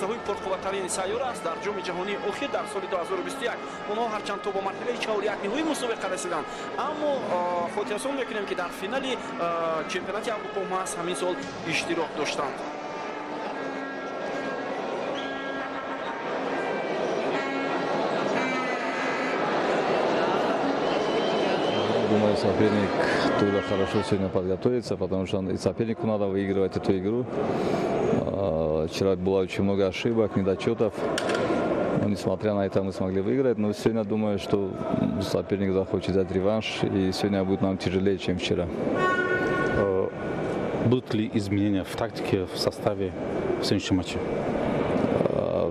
дастаҳои пурқувваттарини сайёра аст дар ҷоми ҷаҳонии охир дар соли 2021. онҳо ҳарчанд то ба марҳилаи чаҳорякниҳои мусобиқа расиданд, аммо хотиррасон мекунем ки дар финали чемпионати аврупо маҳз ҳамин сол иштирок доштанд. Думаю, соперник туда хорошо сегодня подготовится, потому что и сопернику надо выигрывать эту игру. Вчера было очень много ошибок, недочетов. Но, несмотря на это, мы смогли выиграть. Но сегодня думаю, что соперник захочет взять реванш, и сегодня будет нам тяжелее, чем вчера. Будут ли изменения в тактике, в составе в следующем матче?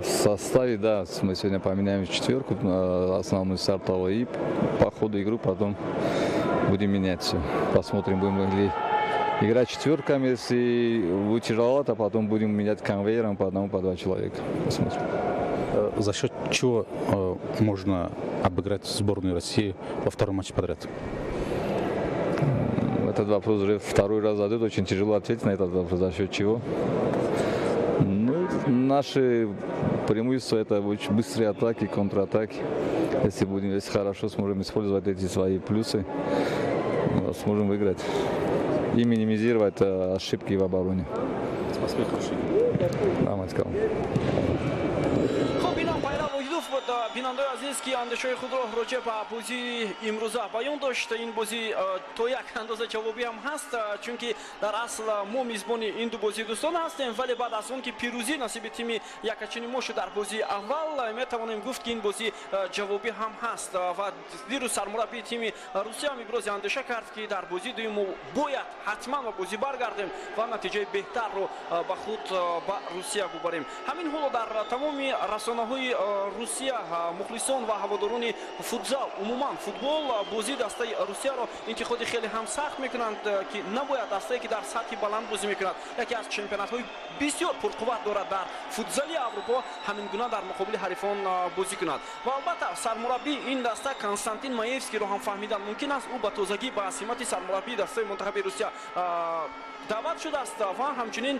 В составе, да, мы сегодня поменяем четверку, основную стартовую, и по ходу игры потом будем менять все. Посмотрим, будем ли играть четверками, если будет тяжеловато, потом будем менять конвейером по одному, по два человека. Посмотрим. За счет чего можно обыграть сборную России во втором матче подряд? Этот вопрос уже второй раз задают, очень тяжело ответить на этот вопрос. За счет чего? Ну, наши преимущества — это очень быстрые атаки, контратаки. Если хорошо сможем использовать эти свои плюсы, сможем выиграть и минимизировать ошибки в обороне. Спасибо, хорошо. Да, Матькал. бинандаи азиз ки андешаи худро роҷа ба бозии имрӯза баён дошт. Ин бозӣ то як андоза ҷавобӣ ҳам ҳаст, чунки дар асл мо мизбони ин ду бозии дӯстона ҳастем, вале баъд аз он ки пирӯзӣ насиби тими якачини мо шуд дар бозии аввал, метавонем гуфт ки ин бозӣ ҷавобӣ ҳам ҳаст. ва дирӯз сармураббии тими русия ҳам ибрози андеша кард ки дар бозии дуюм мо бояд ҳатман ба бозӣ баргардем ва натиҷаи беҳтарро ба худ ба русия бубарем. ҳамин ҳоло дар тамоми расонаҳои русия, мухлисон ва ҳаводорони футзал, умуман футбол бозии дастаи русияро интиқоди хеле ҳам сахт мекунанд ки набояд дастае ки дар сатҳи баланд бозӣ мекунад, яке аз чемпионатҳои бисёр пурқувват дорад дар футзали аврупо, ҳамин гуна дар муқобили ҳарифон бозӣ кунад. ва албатта сармураббии ин даста Константин Маевскийро ҳам фаҳмидан мумкин аст. ӯ ба тозагӣ ба симати сармураббии дастаи мунтахаби Русия даъват шудааст ва ҳамчунин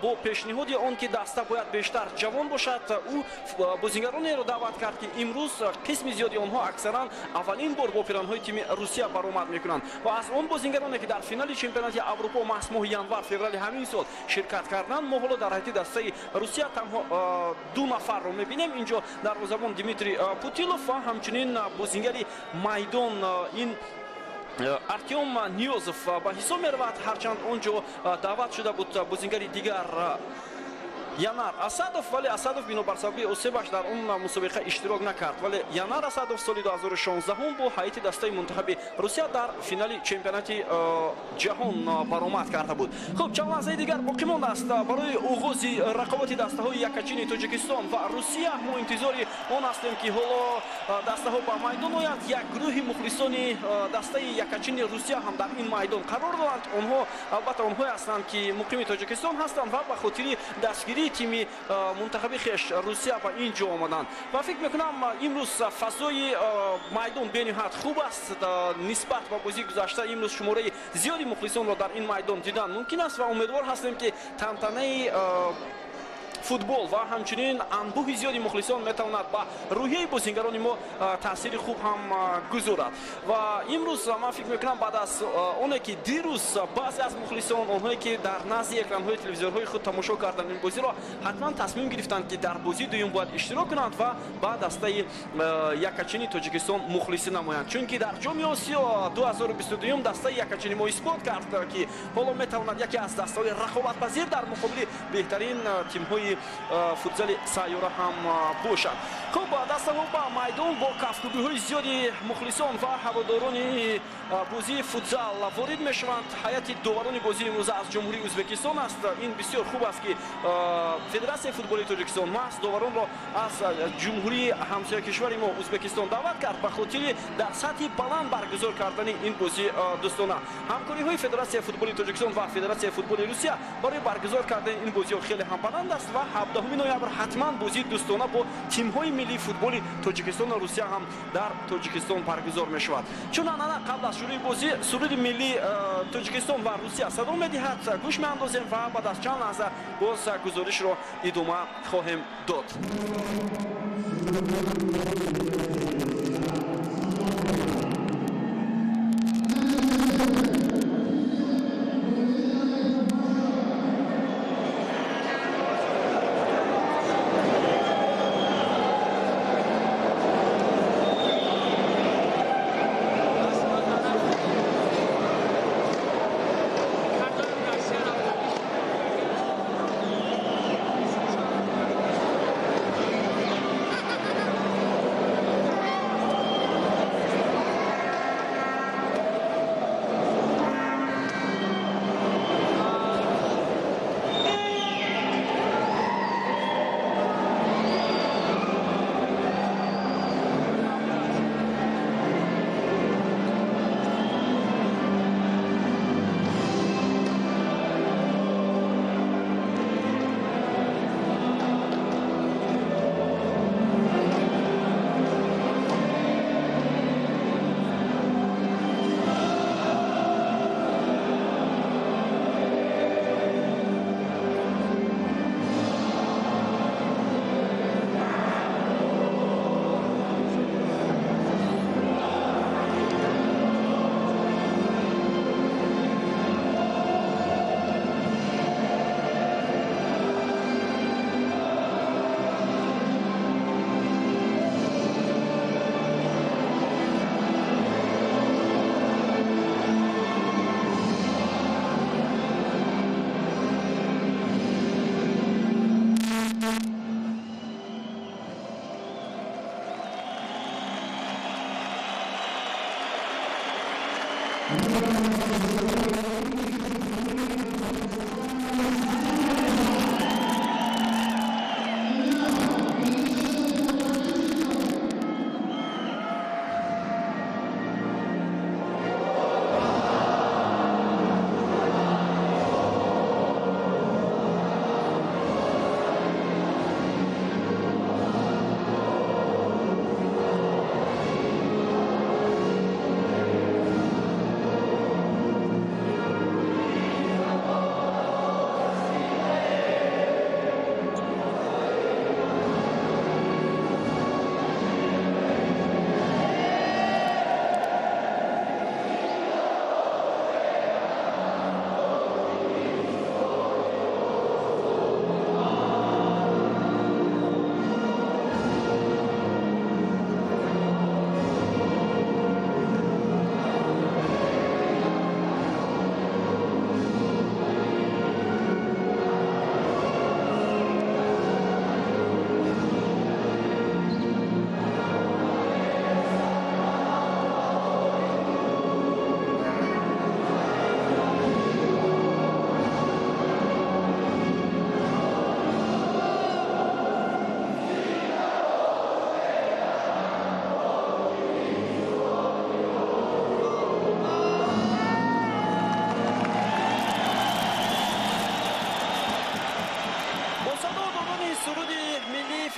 бо пешниҳоди он ки даста бояд бештар ҷавон бошад, ӯ бозигаронеро даъват кард ки имрӯз қисми зиёди онҳо аксаран аввалин бор бо пиранҳои тими Русия баромад мекунанд. ва аз он бозигароне ки дар финали чемпионати аврупо маҳз моҳи январ феврали ҳамин сол ширкат карданд, мо ҳоло дар ҳайати дастаи Русия танҳо ду нафарро мебинем. инҷо дарвозабон Дмитрий Путилов ва ҳамчунин бозигари майдон ин Артем Ниёзов ба ҳисоб меравад, ҳарчанд он ҷо даъват шуда буд бозигари дигар Янар Асадов, вале Асадов бинобар сабаби осебаш дар он мусобиқа иштирок накард. Вале Янар Асадов соли 2016 бо ҳайати дастаи мунтахаби Русия дар финали чемпионати ҷаҳон баромад карда буд. хуб, чанд лаҳзаи дигар боқӣ мондааст барои оғози рақобати дастаҳои якачини Тоҷикистон ва Русия. мо интизори он ҳастем ки ҳоло дастаҳо ба майдон оянд. як гурӯҳи мухлисони дастаи якачини Русия ҳам дар ин майдон қарор доранд. онҳо албатта онҳое ҳастанд ки муқими Тоҷикистон ҳастанд ва ба хотири дастгирии тими мунтахаби хеш Русия ба ин ҷо омаданд. ва фикр мекунам имрӯз фазои майдон бениҳоят хуб аст нисбат ба бозии гузашта. имрӯз шумораи зиёди мухлисонро дар ин майдон дидан мумкин аст ва умедвор ҳастем ки тантанаи футбол ва ҳамчунин анбӯҳи зиёди мухлисон метавонад ба рӯҳияи бозигарони мо таъсири хуб ҳам гузорад. ва имрӯз ман фикр мекунам баъд аз оне ки дирӯз баъзе аз мухлисон, онҳое ки дар назди экранҳои телевизорҳои худ тамошо карданд ин бозиро, ҳатман тасмим гирифтанд ки дар бозии дуюм бояд иштирок кунанд ва ба дастаи якачини Тоҷикистон мухлисӣ намоянд. чунки дар ҷоми Осиё 2022 дастаи якачини мо исбот кард ки ҳоло метавонад яке аз дастаҳои рақобатпазир дар муқобили беҳтарин тимҳои футзали сайёра ҳам бошад. хуб, дастаҳо ба майдон бо кафкубиҳои зиёди мухлисон ва ҳаводорони бозии футзал ворид мешаванд. ҳайати доварони бозии имрӯза аз ҷумҳурии Ӯзбекистон аст. ин бисёр хуб аст ки Федератсияи футболи Тоҷикистон маҳз доваронро аз ҷумҳурии ҳамсоякишвари мо Ӯзбекистон даъват кард ба хотири дар сатҳи баланд баргузор кардани ин бозии дӯстона. ҳамкориҳои Федератсияи футболи Тоҷикистон ва Федератсияи футболи Русия барои баргузор кардани ин бозиҳо хеле ҳам баланд аст ва ва 17 ноябр ҳатман бозии дӯстона бо тимҳои миллии футболи Тоҷикистону Русия ҳам дар Тоҷикистон баргузор мешавад. Чун анъана қабл аз шурӯи бозӣ суруди миллии Тоҷикистон ва Русия садо медиҳад, гӯш меандозем ва баъд аз чанд лаҳза боз гузоришро идома хоҳем дод.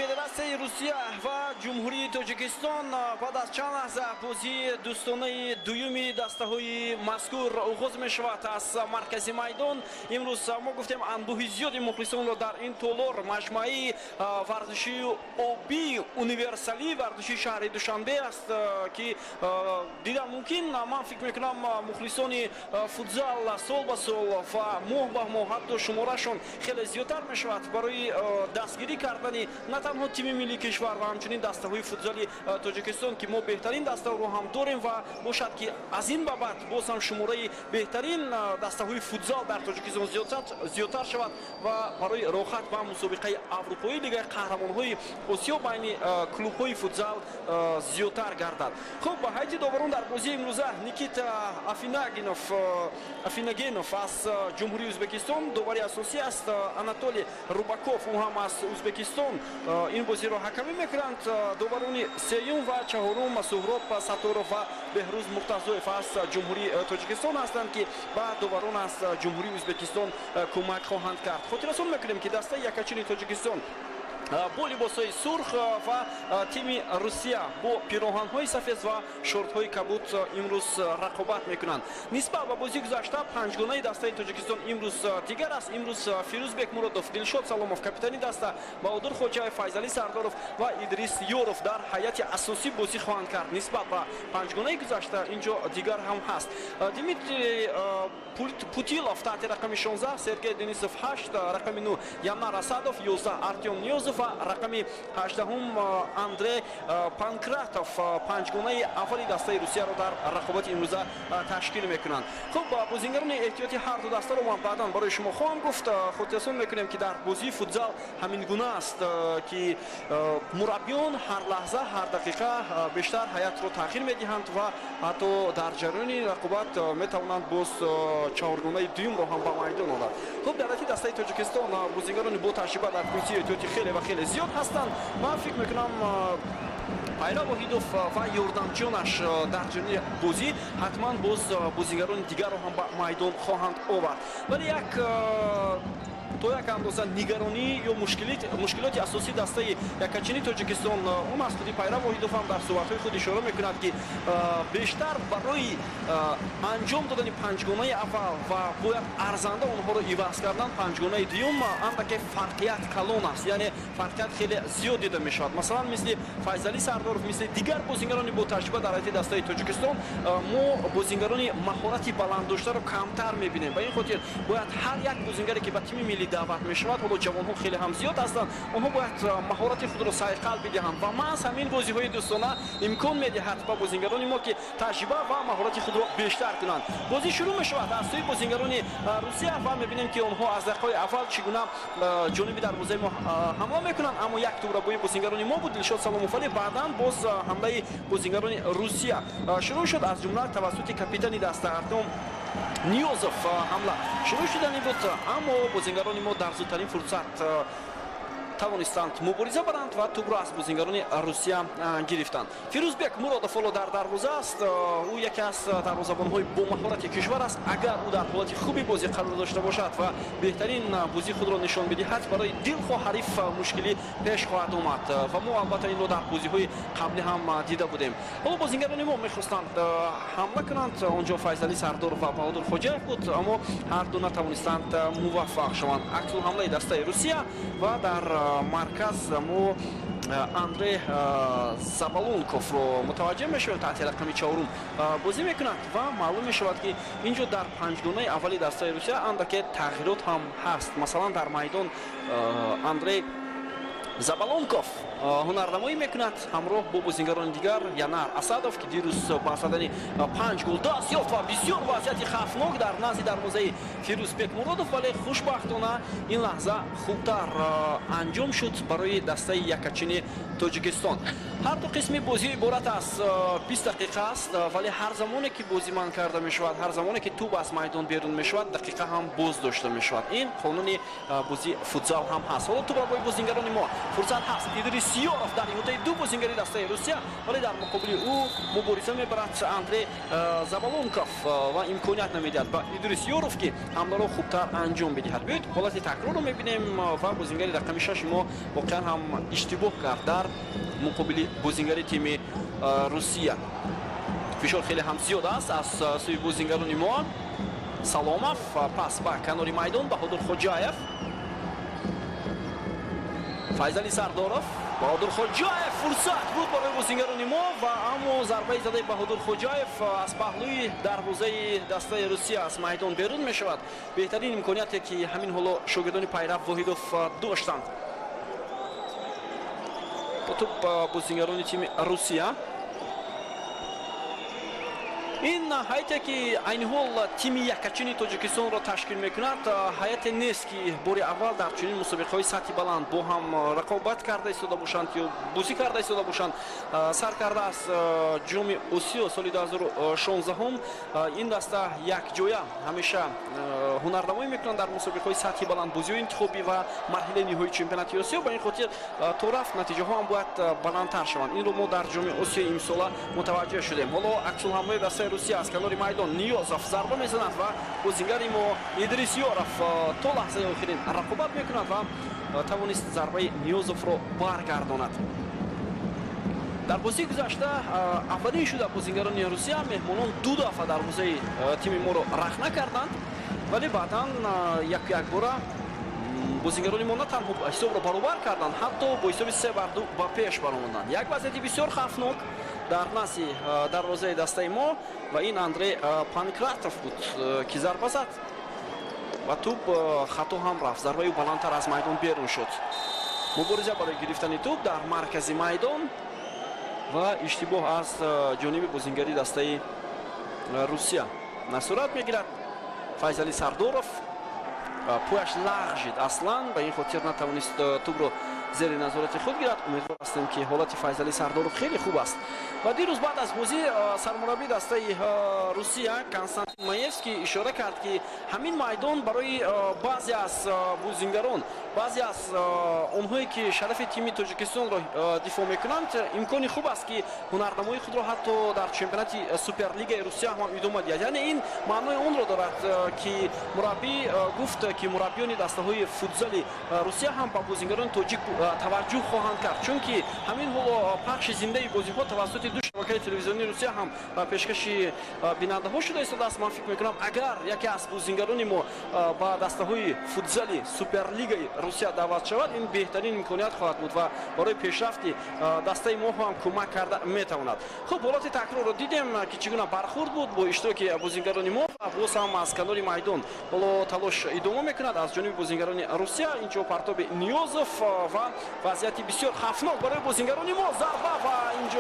Федератсияи Русия ва Ҷумҳурии Тоҷикистон баъд аз чанд лаҳза бозии дӯстонаи дуюми дастаҳои мазкур оғоз мешавад аз маркази майдон. Имрӯз мо гуфтем анбӯҳи зиёди мухлисонро дар ин толор маҷмӯаи варзиши оби универсалӣ варзиши шаҳри Душанбе аст ки дидан мумкин. Ман фикр мекунам мухлисони футзал сол ба сол ва моҳ ба моҳ ҳатто шуморашон хеле зиёдтар мешавад барои дастгирӣ кардани на танҳо тими миллии кишвар ва ҳамчунин дастаҳои футзали Тоҷикистон ки мо беҳтарин дастаҳоро ҳам дорем ва бошад ки аз ин ба баъд боз ҳам шумораи беҳтарин дастаҳои футзал дар Тоҷикистон зиёдтар шавад ва барои рохат ба мусобиқаи Аврупоӣ Лигаи Қаҳрамонҳои Осиё байни клубҳои футзал зиёдтар гардад. Хуб, ҳайти доварон дар бозии имрӯза Никита Афинагенов аз Ҷумҳурии Ӯзбекистон довари асосӣ аст. Анатолий Рубаков ӯ ҳам аз Ӯзбекистон ин бозиро ҳакамӣ мекунанд доварони сеюм ва чаҳорум Суҳроб Сатторов ва Беҳрӯз Муртазоев аз ҷумҳурии Тоҷикистон ҳастанд ки ба доварон аз ҷумҳурии Ӯзбекистон кӯмак хоҳанд кард. Хотиррасон мекунем ки дастаи якачини Тоҷикистон бо либосҳои сурх ва тими Русия бо пироҳанҳои сафед ва шортҳои кабуд имрӯз рақобат мекунанд. Нисбат ба бозии гузашта панҷгонаи дастаи Тоҷикистон имрӯз дигар аст. Имрӯз Фирӯзбек Муродов, Дилшод Саломов, капитани даста, Баҳодур Хоҷаев, Файзалӣ Сардоров ва Идрис Ёров дар ҳайати асосӣ бозӣ хоҳанд кард. Нисбат ба панҷгонаи гузашта инҷо дигар ҳам ҳаст. Дмитрий Путилов таҳти рақами 16, Сергей Денисов 8, рақами 9 Янар Асадов, 11 Артем Ниёзов ва рақами 18 Андрей Панкратов панҷгонаи аввали дастаи Русияро дар рақобати имрӯза ташкил мекунанд. Хуб, бозингарони эҳтиёти ҳар ду дастаро ман баъдан барои шумо хоҳам гуфт. Хотиррасон мекунем ки дар бозии футзал ҳамин гуна аст ки мураббиён ҳар лаҳза, ҳар дақиқа бештар ҳаятро тағйир медиҳанд ва ҳатто дар ҷараёни рақобат метавонанд боз чаҳоргонаи дуюмро ҳам ба майдон орад. Хуб, дар ҳайати дастаи Тоҷикистон бозингарони бо таҷриба дар курсии эҳтиёти хеле ва хеле зиёд ҳастанд. Ман фикр мекунам Пайра Воҳидов ва ёрдамчиёнаш дар ҷараёни бозӣ ҳатман боз бозингарони дигарро ҳам ба майдон хоҳанд овард. Вале то як андоза нигаронӣ ё мушкилоти асосии дастаи якачини Тоҷикистон он аст. Худи Пайра Воҳидов ҳам дар суҳбатҳои худ ишора мекунад ки бештар барои анҷом додани панҷгонаи аввал ва бояд арзанда онҳоро иваз кардан панҷгонаи дуюм андаке фарқият калон аст, яъне фарқият хеле зиёд дида мешавад. Масалан мисли Файзалӣ Сардоров, мисли дигар бозингарони бо таҷриба дар ҳайати дастаи Тоҷикистон мо бозингарони маҳорати баланддоштаро камтар мебинем. Ба ин хотир бояд ҳар як бозингаре ки ба тими миллӣ даъват мешавад, ҳоло ҷавонҳо хеле ҳам зиёд ҳастанд, онҳо бояд маҳорати худро сайқал бидиҳанд ва маҳз ҳамин бозиҳои дӯстона имкон медиҳад ба бозингарони мо ки таҷриба ва маҳорати худро бештар кунанд. Бозӣ шурӯъ мешавад аз сӯи бозингарони Русия ва мебинем ки онҳо аз дақиқаҳои аввал чӣ гуна ҷониби дарвозаи мо ҳамла мекунанд, аммо як тӯбрабои бозингарони мо буд, Дилшод Саломов, вале баъдан боз ҳамлаи бозингарони Русия шурӯъ шуд. Аз ҷумла тавассути капитани даста Артем Ниёзов ҳамла шурӯъ шудани буд, аммо бозингарони мо дар зудтарин фурсат тавонистанд мубориза баранд ва тӯбро аз бозингарони Русия гирифтанд. Фирӯзбек Муродов ҳоло дар дарвоза аст. ӯ яке аз дарвозабонҳои бо маҳорати кишвар аст. Агар ӯ дар ҳолати хуби бозӣ қарор дошта бошад ва беҳтарин бозии худро нишон бидиҳад, барои дилхоҳ ҳариф мушкилӣ пеш хоҳад омад ва мо албатта инро дар бозиҳои қаблӣ ҳам дида будем. ҳоло бозингарони мо мехостанд ҳамла кунанд. онҷо Файзалӣ Сардоров ва Баҳодур Хоҷаев буд, аммо ҳар ду натавонистанд муваффақ шаванд. аксу ҳамлаи дастаи Русия ва дар марказ мо Андрей Забалонковро мутаваҷҷеҳ мешавем. таҳти рақами 4 бозӣ мекунад ва маълум мешавад ки инҷо дар панҷгонаи аввали дастаи Русия андаке тағйирот ҳам ҳаст. масалан дар майдон Андрей Забалонков ҳунарнамоӣ мекунад ҳамроҳ бо бозингарони дигар Янар Асадов, ки дирӯз ба задани 5 гол даст ёфт ва бисёр вазъияти хавфнок дар назди дарвозаи Фирӯзбек Муродов, вале хушбахтона ин лаҳза хубтар анҷом шуд барои дастаи якачини Тоҷикистон. ҳар ду қисми бозӣ иборат аз 20 дақиқа аст, вале ҳар замоне ки бозӣ ман карда мешавад, ҳар замоне ки тӯб аз майдон берун мешавад, дақиқа ҳам боз дошта мешавад. ин қонуни бозии футзал ҳам ҳаст. ҳоло тӯбрабои бозингарони мо фурсат ҳаст. Идрис Ёров дар иҳодаи ду бозингари дастаи Русия, вале дар муқобили ӯ мубориза мебарад Андрей Забалонков ва имконият намедиҳад ба Идрис Ёров ки ҳамларо хубтар анҷом бидиҳад. биёед ҳолати такрорро мебинем ва бозингари рақами 6 мо воқеан ҳам иштибоҳ кард дар муқобили бозингари тими Русия. фишор хеле ҳам зиёд аст аз сӯи бозингарони мо. Саломов пас ба канори майдон Баҳодур Хоҷаев, Файзалӣ Сардоров, Баҳодур Хоҷаев. фурсат буд барои бозингарони мо ва аммо зарбаи задаи Баҳодур Хоҷаев аз паҳлӯи дарвозаи дастаи Русия аз майдон берун мешавад. беҳтарин имконияте ки ҳамин ҳоло шогирдони Пайра Воҳидов доштанд. бо тӯб бозингарони тими Русия این هیئتی که این حال تیم یکچینی تاجیکستان را تشکیل میکند هیئتی نیست که بار اول در چنین مسابقه‌های سطح بلند با هم رقابت کرده ایستاده باشند یا بازی کرده ایستاده باشند. سرکرده است جام آسیا سال 2016 این دسته یک جایه همیشه هنرنمایی میکنند در مسابقه‌های سطح بلند، بازی انتخابی و مرحله نهایی چمپیونات آسیا. به این خاطر طرف نتیجه ها هم باید بلندتر شوند. این رو ما در جام آسیا امسال متوجه شدیم. حالا عکس‌العمل دسته روسیه از کنار میدان نیازов ضربه میزند و بازیگری ما ادریس یورов تا لحظه آخرین رقابت میکند و توانست ضربه نیازов را برگرداند. در بازی گذشته اولین شده بازیگران روسیه مهمانان دو دفعه دروازه تیم ما را رخنه کردند، ولی بعدا یک بار بازیگران ما نه تنها حساب را برابر کردند، حتی با حساب 3-2 به پیش برآمدند. یک وضعیت بسیار خطرناک در نسی دروازه دسته ما و این اندری پانکراتوف بود که ضربه زد و توپ خطا هم رفت. ضربه بلندتر از میدان بیرون شد. مبارزه برای گرفتن توپ در مرکز میدان و اشتباه از جانب بازیگری دسته روسیه صورت میگیرد. فیضلی سردورов پویش لغزید اصلا، به این خاطر نتوانست توپ را زیر نظارت خود گیرد. امیدوار هستیم که حالت فیضلی سردورov خیلی خوب است. و دیروز بعد از بازی سرمربی دسته روسیه کنستانتین مایفسکی اشاره کرد که همین میدان برای بعضی از بازیگران، بعضی از اونهایی که شرف تیم تاجیکستان را دفاع میکنند امکانی خوب است که هنرنمایی خود را حتی در چمپیونات سوپرلیگ روسیه هم ادامه دهد. یعنی این معنای اون را دارد که مربی گفت که مربیان دسته های فوتزال روسیه هم به بازیگران تاجیک توجه خواهند کرد، چون که همین حالا پخش زنده بازی ها توسط دو شبکه تلویزیونی روسیه هم پیشکش بیننده ها شده است. من فکر میکنم اگر یکی از بازیگران ما با دسته های فوتزال سوپرلیگ روسیه دعوت شود این بهترین امکانیت خواهد بود و برای پیشرفت دسته ما هم کمک کرده میتواند. خب حالت تکرار رو دیدیم که چگونه برخورد بود با اشتراک بازیگران ما و باز هم از کنار میدان حالا تلاش ادامه میکند از جانب بازیگران روسیه. اینجا پرتاب نیازov و وضعیت بسیار خطرناک برای بازیگران ما. ضربه و اینجا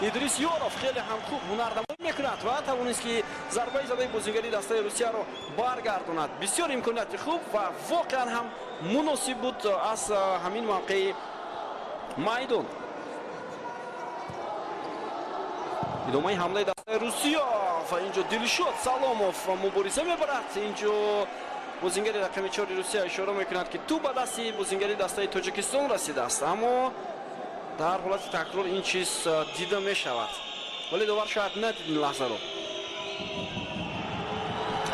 ادریس یورov خیلی هم خوب هنرنمایی میکند و توانست که ضربه زده بازیگری دسته روسیه رو برگرداند. بسیار امکانیت خوب و واقعا هم مناسب بود از همین موقع میدان. ادامه حمله دسته روسیه و اینجا دلشاد سالاموف مبارزه میبرد. اینجا بازیگری رقم 4 روسیه اشاره میکند که تو به دست بازیگری دسته تاجیکستان رسیده است، اما در حالت تکرار این چیز دیده میشود، ولی دوباره شاید ندید این لحظه رو.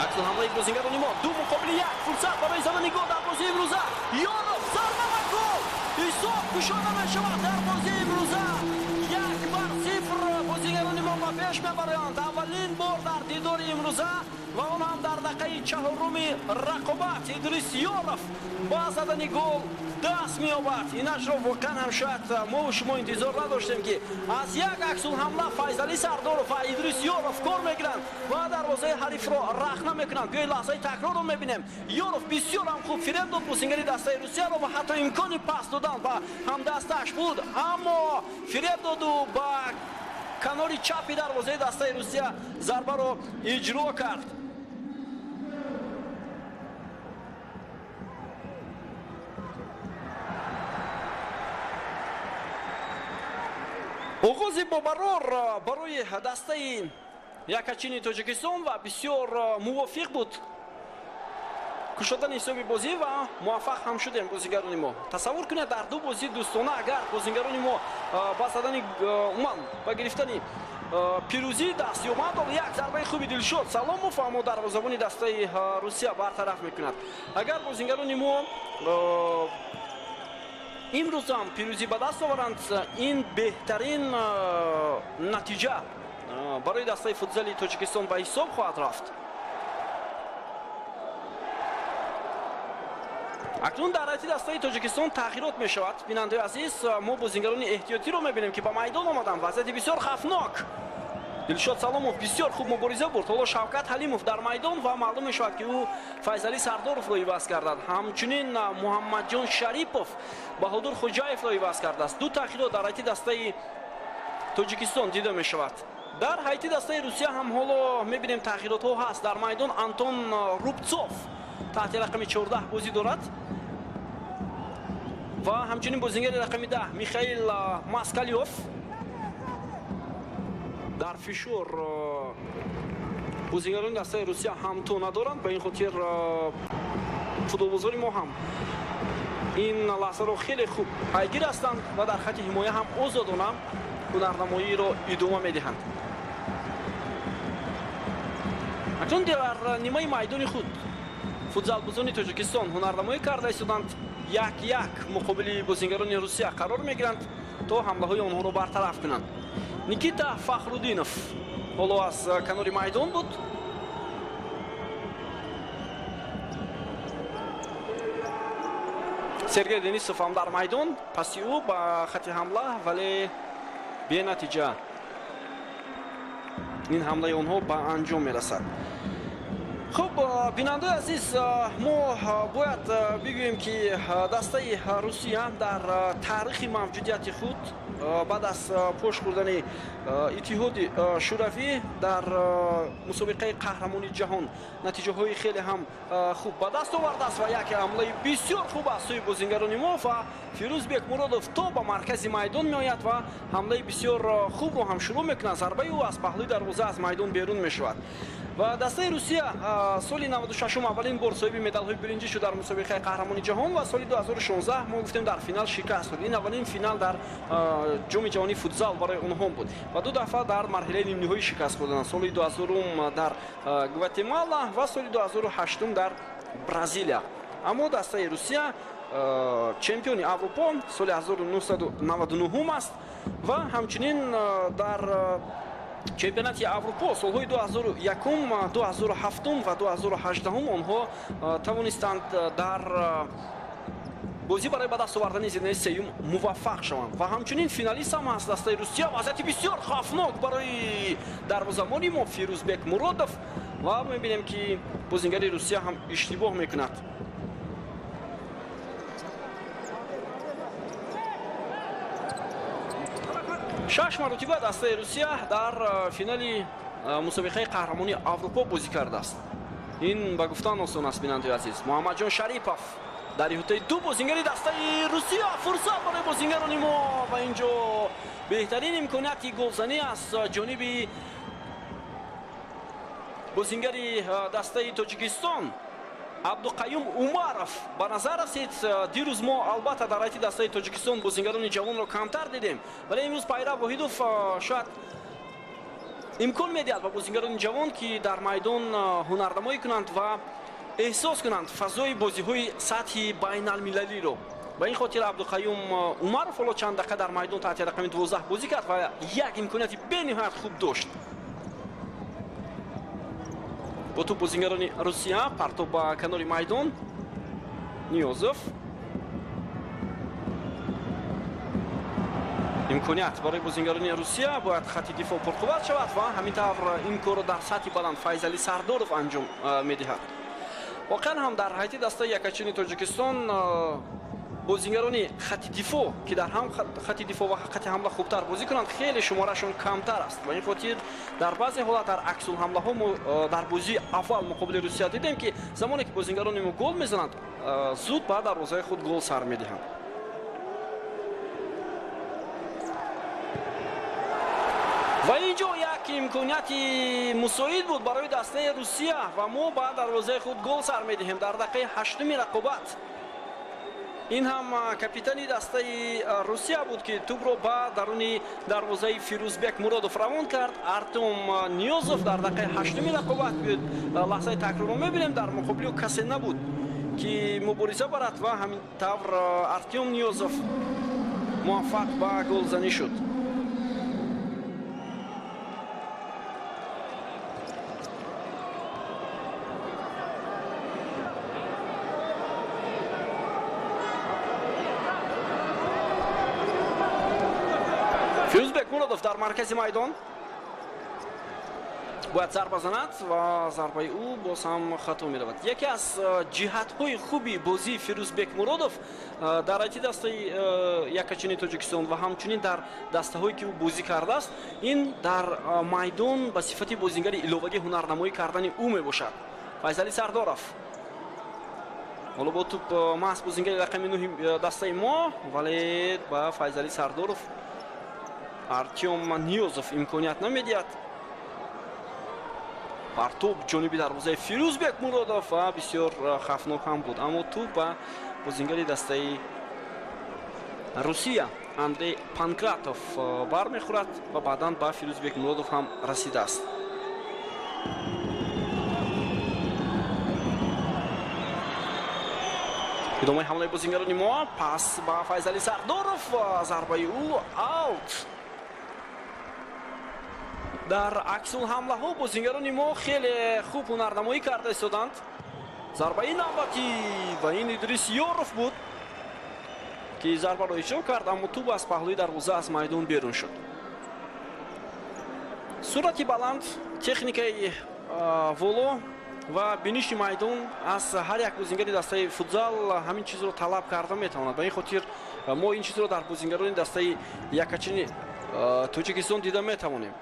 عکس حمله بازیگران ما دو مقابل یک فرصت برای زدن گل در بازی امروزه. یورov ضربه و گل حساب گشوده میشود در بازی امروزه. 1-0 بازیگران ما به پیش میبرند. اولین بار در دیدار امروزه و اون هم در دقیقه 4 رقابت ادریس یورov با زدن گل دست می‌یابد. اینش را واقعا هم شاید ما و شما انتظار نداشتیم که از یک عکس الحمله فیضلی سردورov و ادریس یورov کار میگیرند و دروازه حریف را رخنه میکنند. بیایید لحظه تکرار رو میبینیم. یورov بسیار هم خوب فریب داد بازیگری دسته روسیه را و حتی امکانی پاس دادن و هم دستش بود، اما فریب داد و با کنار چپی دروازه دسته روسیه ضربه را اجرا کرد. آغاز با برار برای دسته یکچین تاجیکستان و بسیار موافق بود کشادن حساب بازی و موفق هم شدیم بازیگران ما. تصور کنید در دو بازی دوستانه اگر بازیگران ما با زدن با گرفتن پیروزی دست یابند و یک ضربه خوبی دلشاد سالاموف اما دروازه‌بان دسته روسیه برطرف میکند. اگر بازیگران ما امروز هم پیروزی به دست آورند این بهترین نتیجه برای دسته فوتزال تاجیکستان به حساب خواهد رفت. اکنون در حیاتی دسته تاجیکستان تغییرات می شود. بیننده عزیز ما بازیگران احتیاطی رو میبینیم که به میدان آمدن. وضعیت بسیار خطرناک. دلشاد سالاموف بسیار خوب مبارزه برد. حالا شوکت حلیموف در میدان و معلوم می شود که او فیضلی سردورov را عوض کرده. همچنین محمد جان شریپوف بهادر خوجایف را عوض کرده است. دو تغییرات در حیاتی دسته تاجیکستان دیده می شود. дар ҳайти дастаи Русия ҳам ҳоло мебинем тағйиротҳо ҳаст. Дар майдон Антон Рубцов таҳти рақами 14 бозӣ дорад ва ҳамчунин бозингари рақами 10 Михаил Маскалёв. дар фишор бозингарони дастаи Русия ҳамто надоранд, ба ин хотир футболбозори мо ҳам ин лаҳзаро хеле хуб пайгир ҳастанд ва дар хати ҳимоя ҳам озодона ҳунарнамоиро идома медиҳанд. акнун дар нимаи майдони худ футзалбозони Тоҷикистон ҳунарнамоӣ карда истоданд. 1-1 муқобили бозингарони Русия қарор мегиранд то ҳамлаҳои онҳоро бартараф кунанд. Никита Фахруддинов ҳоло аз канори майдон буд. Сергей Денисов ҳам дар майдон, паси ӯ ба хати ҳамла, вале бенатиҷа ин ҳамлаи онҳо ба анҷом мерасад. хуб, бинандаи азиз, мо бояд бигӯем ки дастаи Русия дар таърихи мавҷудияти худ баъд аз пош хӯрдани иттиҳоди шӯравӣ дар мусобиқаи қаҳрамони ҷаҳон натиҷаҳои хеле ҳам хуб ба даст овардааст ва як ҳамлаи бисёр хуб аз сӯи бозингарони мо ва Фирӯзбек Муродов то ба маркази майдон меояд ва ҳамлаи бисёр хубро ҳам шурӯъ мекунад. Зарбаи ӯ аз паҳлӯи дарвоза аз майдон берун мешавад. ва дастаи Русия соли 96 аввалин бор соҳиби медалҳои биринҷӣ шуд дар мусобиқаи қаҳрамони ҷаҳон ва соли 2016 мо гуфтем дар финал шикаст хӯрд. Ин аввалин финал дар ҷоми ҷаҳонии футзал барои онҳо буд ва ду дафъа дар марҳилаи нимниҳоӣ шикаст хӯрданд. Соли 2000 дар Гватемала ва соли 2008 дар Бразилия. Аммо дастаи Русия чемпиони Аврупо соли 1999 аст ва ҳамчунин дар чемпионати Аврупо солҳои 2001, 2007 ва 2018 онҳо тавонистанд дар бозӣ барои ба даст овардани зинаи сеюм муваффақ шаванд ва ҳамчунин финалист ҳам аст дастаи Русия. вазъияти бисёр хавфнок барои дарвозабони мо Фирӯзбек Муродов ва мебинем ки бозингари Русия ҳам иштибоҳ мекунад. шаш маротиба дастаи Русия дар финали мусобиқаи қаҳрамони Аврупо бозӣ кардааст. ин ба гуфтан осон аст. бинандаи азиз, Муҳаммадҷон Шарипов дар иҳотаи ду бозингари дастаи Русия. Фурсат барои бозингарони мо ва ин ҷо беҳтарин имконияти голзанӣ аз ҷониби бозингари дастаи Тоҷикистон Абдуқайюм Умаров ба назар расид. дирӯз мо албатта дар ҳайти дастаи Тоҷикистон бозингарони ҷавонро камтар дидем, вале имрӯз Пайрав Воҳидов шояд имкон медиҳад ба бозингарони ҷавон ки дар майдон ҳунарнамоӣ кунанд ва эҳсос кунанд фазои бозиҳои сатҳи байналмилалиро. ба ин хотир Абдуқайюм Умаров ҳоло чанд дақиқа дар майдон таҳти рақами 12 бозӣ кард ва як имконияти бениҳоят хуб дошт. бо ту бозингарони Русия партоб ба канори майдон. Ниёзов имконият барои бозингарони Русия бояд хати дифоъ пурқувват шавад ва ҳамин тавр ин корро дар сатҳи баланд Файзали Сардоров анҷом медиҳад. воқеан ҳам дар ҳайти дастаи якачини Тоҷикистон бозингарони хати дифоъ ки дар ҳам хати дифоъ ва хати ҳамла хубтар бозӣ кунанд хеле шуморашон камтар аст. ба ин хотир дар баъзе ҳолат дар аксулҳамлаҳо мо дар бозии аввал муқобили Русия дидем ки замоне ки бозингарони мо гол мезананд зуд ба дарвозаи худ гол сар медиҳанд. ва ин ҷо як имконияти мусоид буд барои дастаи Русия ва мо ба дарвозаи худ гол сар медиҳем дар дақиқаи 8-уми рақобат. ин ҳам капитани дастаи Русия буд ки тӯбро ба даруни дарвозаи Фирӯзбек Муродов равон кард. Артем Ниёзов дар дақиқаи 8-уми рақобат буд. лаҳзаи такрорро мебинем, дар муқобили ӯ касе набуд ки мубориза барад ва ҳамин тавр Артем Ниёзов муваффақ ба голзанӣ шуд. Фирӯзбек Муродов дар маркази майдон. бояд зарба занад ва зарбаи ӯ боз ҳам хато меравад. Яке аз ҷиҳатҳои хуби бозии Фирӯзбек Муродов дар айти дастаи якачини Тоҷикистон ва ҳамчунин дар дастаҳое ки ӯ бозӣ кардааст, ин дар майдон ба сифати бозингари иловагӣ ҳунарнамоӣ кардани ӯ мебошад. Файзали Сардоров ҳоло бо туп маҳз бозингари рақами 9 дастаи мо, вале ба Файзали Сардоров Артем Ниёзов имконият намедиҳад. Партоб ҷониби дарвозаи Фирӯзбек Муродов ва бисёр хавфнок ҳам буд, аммо туп ба бозингари дастаи Русия Андрей Панкратов бармехӯрад ва баъдан ба Фирӯзбек Муродов ҳам расидааст. идомаи ҳамлаи бозингарони мо, пас ба Файзали Сардоров, зарбаи ӯ аут. дар аксулҳамлаҳо бозингарони мо хеле хуб ҳунарнамоӣ карда истоданд. Зарбаи навбатӣ ва ин Идрис Ёров буд, ки зарбаро иҷро кард, аммо туб аз паҳлӯи дарвоза аз майдон берун шуд. суръати баланд, техникаи воло ва биниши майдон аз ҳар як бозингари дастаи футзал ҳамин чизро талаб карда метавонад. Ба ин хотир мо ин чизро дар бозингарони дастаи якачини Тоҷикистон дида метавонем.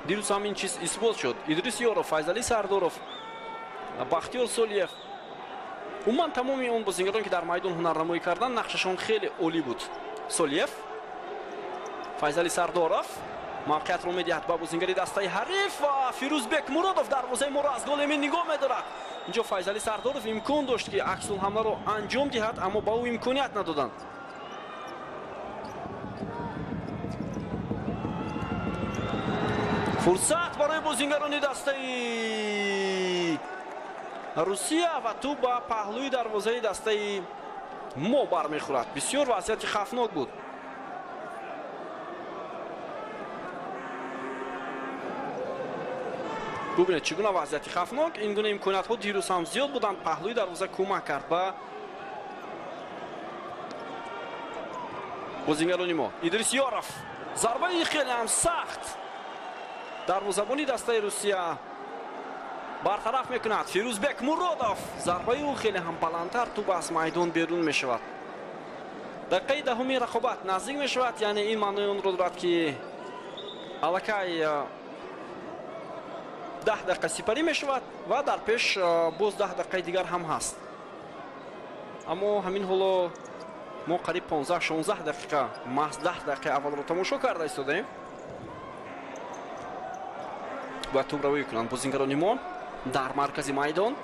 дирӯз ҳамин чиз исбот шуд. Идрис Ёров, Файзали Сардоров, Бахтиёр Солиев, умуман тамоми он бозингароне ки дар майдон ҳунарнамоӣ кардан, нақшашон хеле олӣ буд. Солиев, Файзали Сардоров мавқеиятро медиҳад ба бозингари дастаи ҳариф ва Фирӯзбек Муродов дарвозаи моро аз гол емин нигоҳ медорад. инҷо Файзали Сардоров имкон дошт ки аксулҳамларо анҷом диҳад, аммо ба ӯ имконият надоданд. фурсат барои бозингарони дастаи Русия ва туп ба паҳлӯи дарвозаи дастаи мо бармехӯрад. бисёр вазъияти хавфнок буд. бубинед чӣ гуна вазъияти хавфнок. ин гуна имкониятҳо дирӯз ҳам зиёд буданд. паҳлӯи дарвоза кӯмак кард ба бозингарони мо. Идрис Ёров, зарбаи хеле ҳам сахт дарвозабони дастаи Русия бартараф мекунад. Фирӯзбек Муродов, зарбаи ӯ хеле ҳам баландтар, туп аз майдон берун мешавад. дақиқаи даҳуми рақобат наздик мешавад, яъне ин маънои онро дорад ки аллакай 10 дақиқа сипарӣ мешавад ва дар пеш боз 10 дақиқаи дигар ҳам ҳаст. аммо ҳамин ҳоло мо қариб 15-16 дақиқа маҳз 10 дақиқаи аввалро тамошо карда истодаем. бояд тӯбравӣ кунанд бозингарони мо дар маркази майдон.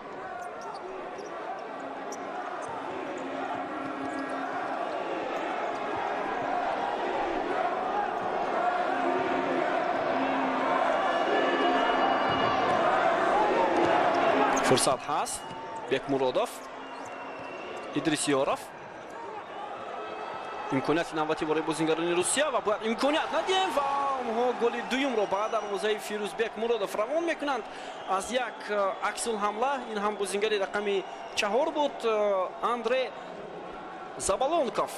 фурсат ҳаст. Бекмуродов, Идрис Ёров, имконияти навбатӣ барои бозингарони Русия ва бояд имконият надиҳем ва онҳо голи дуюмро ба дарвозаи Фирӯзбек Муродов равон мекунанд аз як аксулҳамла. ин ҳам бозингари рақами 4 буд, Андрей Забалонков.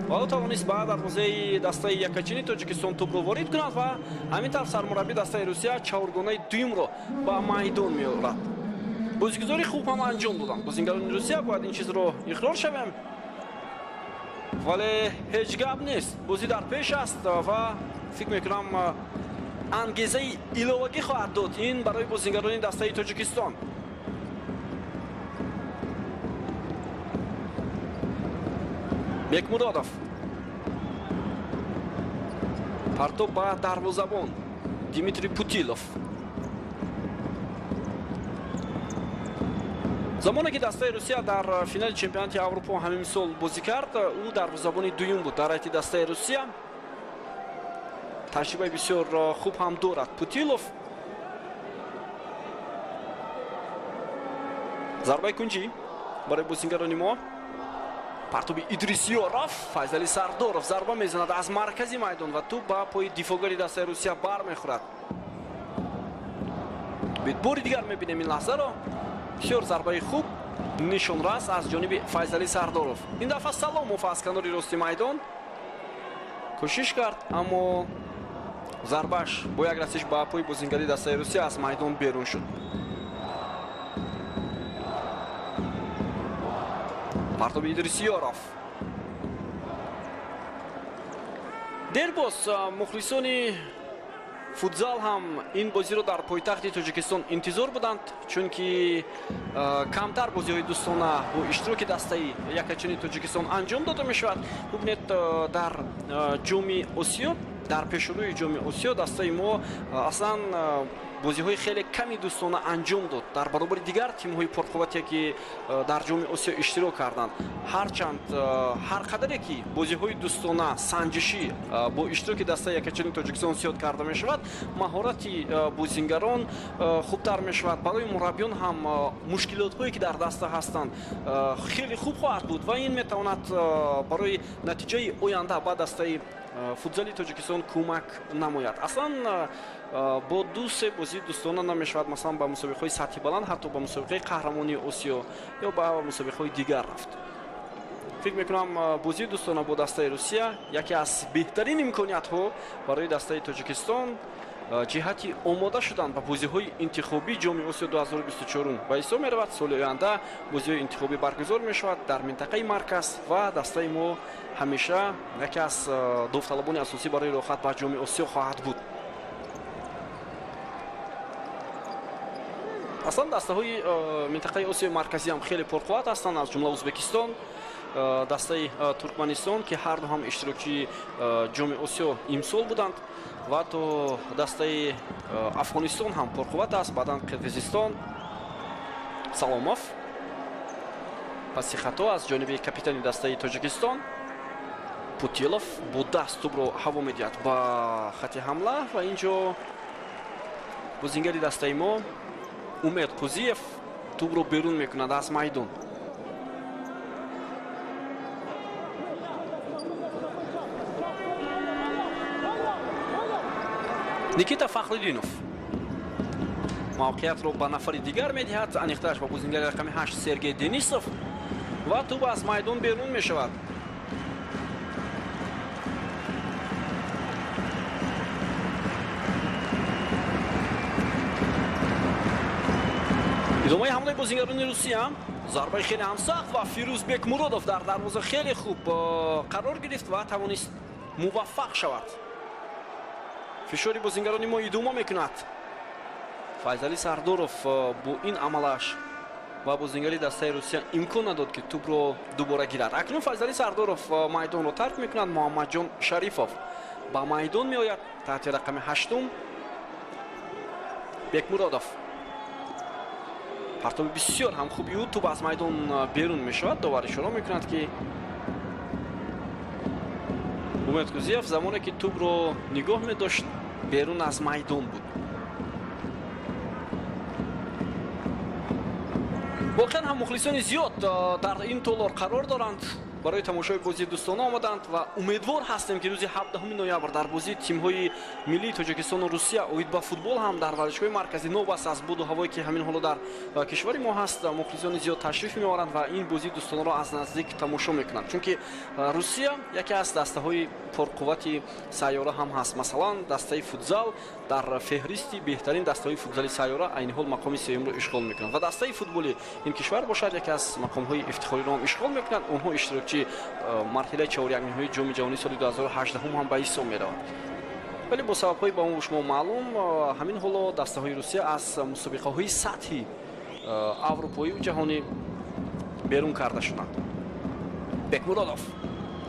ва тавонист ба дарвозаи дастаи якачини Тоҷикистон тӯбро ворид кунад ва ҳамин тавр сармураббии дастаи Русия чаҳоргонаи дуюмро ба майдон меорад. бозигузори хуб ҳам анҷом доданд бозингарони Русия. бояд ин чизро иқрор шавем, вале ҳеҷ гап нест. бозӣ дар пеш аст ва фикр мекунам ангезаи иловагӣ хоҳад дод ин барои бозингарони дастаи Тоҷикистон. Бекмуродов, партоб ба дарвозабон Димитрий Путилов. замоне ки дастаи Русия дар финали чемпионати Аврупо ҳамин сол бозӣ кард, ӯ дарвозабони дуюм буд дар айти дастаи Русия. таҷрибаи бисёр хуб ҳам дорад Путилов. зарбаи кунҷӣ барои бозингарони мо. партоби Идрис Ёров, Файзали Сардоров зарба мезанад аз маркази майдон ва туп ба пои дифоъгари дастаи Русия бармехӯрад. бори дигар мебинем ин лаҳзаро. бисёр зарбаи хуб нишонрас аз ҷониби Файзали Сардоров. ин дафъа Саломов аз канори рости майдон кӯшиш кард, аммо зарбаш бо як расиш ба пой бозингари дастаи Русия аз майдон берун шуд. Партоби Идрисиёров. Дербос мухлисони футзал ҳам ин бозиро дар пойтахти Тоҷикистон интизор буданд, чунки камтар бозиҳои дӯстона бо иштироки дастаи якчанини Тоҷикистон анҷом дода мешавад. бубинед дар ҷоми Осиё, дар пешрӯи ҷоми Осиё дастаи мо аслан бозиҳои хеле ками дӯстона анҷом дод дар баробари дигар тимҳои пурқуввате ки дар ҷоми Осиё иштирок карданд. ҳарчанд ҳар қадаре ки бозиҳои дӯстона санҷишӣ бо иштироки дастаи якчанини Тоҷикистон зиёд карда мешавад, маҳорати бозингарон хубтар мешавад. барои мураббиён ҳам мушкилотҳое ки дар даста ҳастанд хеле хуб хоҳад буд ва ин метавонад барои натиҷаи оянда ба дастаи футзали Тоҷикистон кӯмак намояд. аслан бо дусе бозии дӯстона намешавад масалан ба мусобиқаҳои сатҳи баланд, ҳатто ба мусобиқаи қаҳрамонии Осиё ё ба мусобиқаҳои дигар рафт. фикр мекунам бозии дӯстона бо дастаи Русия яке аз беҳтарин имкониятҳо барои дастаи Тоҷикистон ҷиҳати омода шудан ба бозиҳои интихобии ҷоми Осиё 2024 ба ҳисоб меравад. соли оянда бозиҳои интихобӣ баргузор мешавад дар минтақаи марказ ва дастаи мо ҳамеша яке аз довталабони асосӣ барои рохат ба ҷоми Осиё хоҳад буд. аслан дастаҳои минтақаи Осиёи марказӣ ҳам хеле пурқувват ҳастанд, аз ҷумла Узбекистон, дастаи Туркманистон ки ҳарду ҳам иштирокчии ҷоми Осиё имсол буданд ва то дастаи Афғонистон ҳам пурқувват аст, баъдан Қирғизистон. Саломов паси хато аз ҷониби капитани дастаи Тоҷикистон. Путилов бо даст тӯбро ҳаво медиҳад ба хати ҳамла ва инҷо бозингари дастаи мо Умед Қузиев тӯбро берун мекунад аз майдон. Никита Фахриддинов мавқеиятро ба нафари дигар медиҳад, аниқтааш ба бозингари рақами 8 Сергей Денисов ва тӯб аз майдон берун мешавад. идомаи ҳамлаи бозингарони Русия, зарбаи хеле ҳамсахт ва Фирӯзбек Муродов дар дарвоза хеле хуб қарор гирифт ва тавонист муваффақ шавад. фишори бозингарони мо идома мекунад. Файзали Сардоров бо ин амалаш ва бозингари дастаи Русия имкон надод ки тӯбро дубора гирад. акнун Файзали Сардоров майдонро тарк мекунад. Муҳаммадҷон Шарифов ба майдон меояд таҳти рақами 8 Бекмуродов. партоби бисёр ҳам хуби ӯ тӯб аз майдон берун мешавад. довар ишора мекунад ки Умед Қузиев замоне ки тӯбро нигоҳ медошт берун аз майдон буд. воқеан ҳам мухлисони зиёд дар ин толор қарор доранд, барои тамошои бозии дӯстона омаданд ва умедвор ҳастем ки рӯзи 17 ноябр дар бозии тимҳои миллии Тоҷикистону Русия оид ба футбол ҳам дар варзишгоҳи марказӣ новбаст аз буду ҳавое ки ҳамин ҳоло дар кишвари мо ҳаст, мухлисони зиёд ташриф меоранд ва ин бозии дӯстонаро аз наздик тамошо мекунанд, чунки Русия яке аз дастаҳои пурқуввати сайёра ҳам ҳаст. масалан дастаи футзал дар феҳристи беҳтарин дастаҳои футзали сайёра айни ҳол мақоми сеюмро ишғол мекунад ва дастаи футболи ин кишвар бошад яке аз мақомҳои ифтихориро ҳам ишғол мекунад. онҳо иштирокчи марҳилаи чаҳорякниҳои ҷоми ҷаҳонии соли 2018 ҳам ба ҳисоб меравад. вале бо сабабҳои ба мо шумо маълум ҳамин ҳоло дастаҳои Русия аз мусобиқаҳои сатҳи аврупоию ҷаҳонӣ берун карда шуданд. Бекмуродов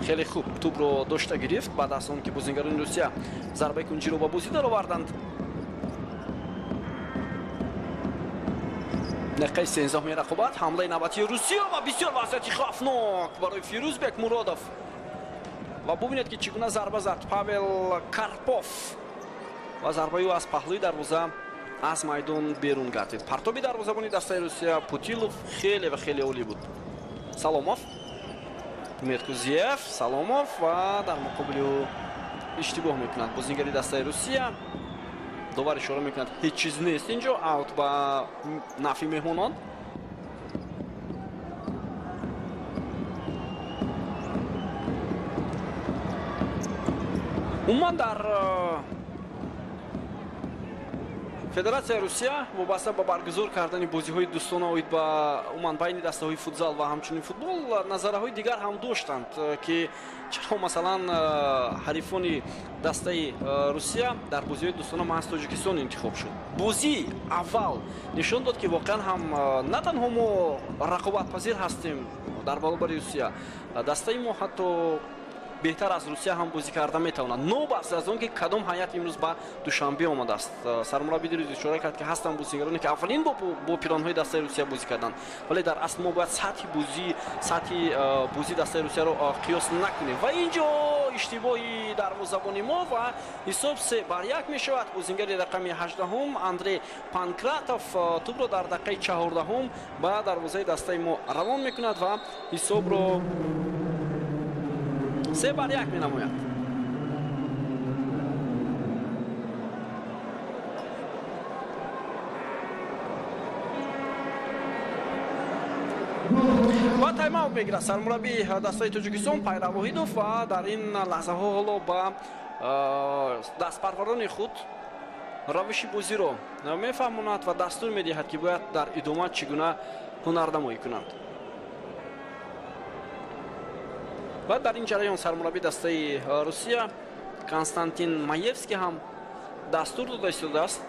хеле хуб тӯбро дошта гирифт баъд аз он ки бозингарони Русия зарбаи кунҷиро ба бозӣ дароварданд. дақиқаи 13 рақобат, ҳамлаи навбатии Русия ва бисёр вазъияти хавфнок барои Фирӯзбек Муродов. ва бубинед ки чӣ гуна зарба зад Павел Карпов ва зарбаи ӯ аз паҳлӯи дарвоза аз майдон берун гардид. партоби дарвозабони дастаи Русия Путилов хеле ва хеле олӣ буд. Саломов, Умед Қузиев, Саломов ва дар муқобили ӯ иштибоҳ мекунад бозингари дастаи Русия. довар ишора мекунад ҳеҷ чиз нест инҷо, аут ба нафи меҳмонон. умуман дар Федератсияи Русия вобаста ба баргузор кардани бозиҳои дӯстона оид ба умуман байни дастаҳои футзал ва ҳамчунин футбол назараҳои дигар ҳам доштанд ки чаро масалан ҳарифони дастаи Русия дар бозиҳои дӯстона маҳз Тоҷикистон интихоб шуд. Бозии аввал нишон дод ки воқеан ҳам на танҳо мо рақобатпазир ҳастем дар баробари Русия, дастаи мо ҳатто беҳтар аз Русия ҳам бозӣ карда метавонад. Нобарз аз он ки кадом ҳайат имрӯз ба Душанбе омадааст. Сармураббӣ дирӯз ишора кард ки ҳастанд бозигароне ки аввалин бо пиронҳои дастаи Русия бозӣ карданд. Вале дар асл мо бояд сатҳи бозии дастаи Русияро қиёс накунем. Ва инҷо иштибоҳи дарвозабони мо ва ҳисоб 3-1 мешавад. Бозингари рақами 18 Андрей Панкратов тӯбро дар дақиқаи 14 ба дарвозаи дастаи мо равон мекунад ва ҳисобро 3-1 менамояд. ва тайм-аут мегирад сармураббии дастаи Тоҷикистон Пайрав Воҳидов ва дар ин лаҳзаҳо ҳоло ба дастпарварони худ равиши бозиро мефаҳмонад ва дастур медиҳад ки бояд дар идома чӣ гуна ҳунарнамоӣ кунанд. ва дар ин ҷараён сармураббии дастаи Русия Константин Маевский ҳам дастур дода истодааст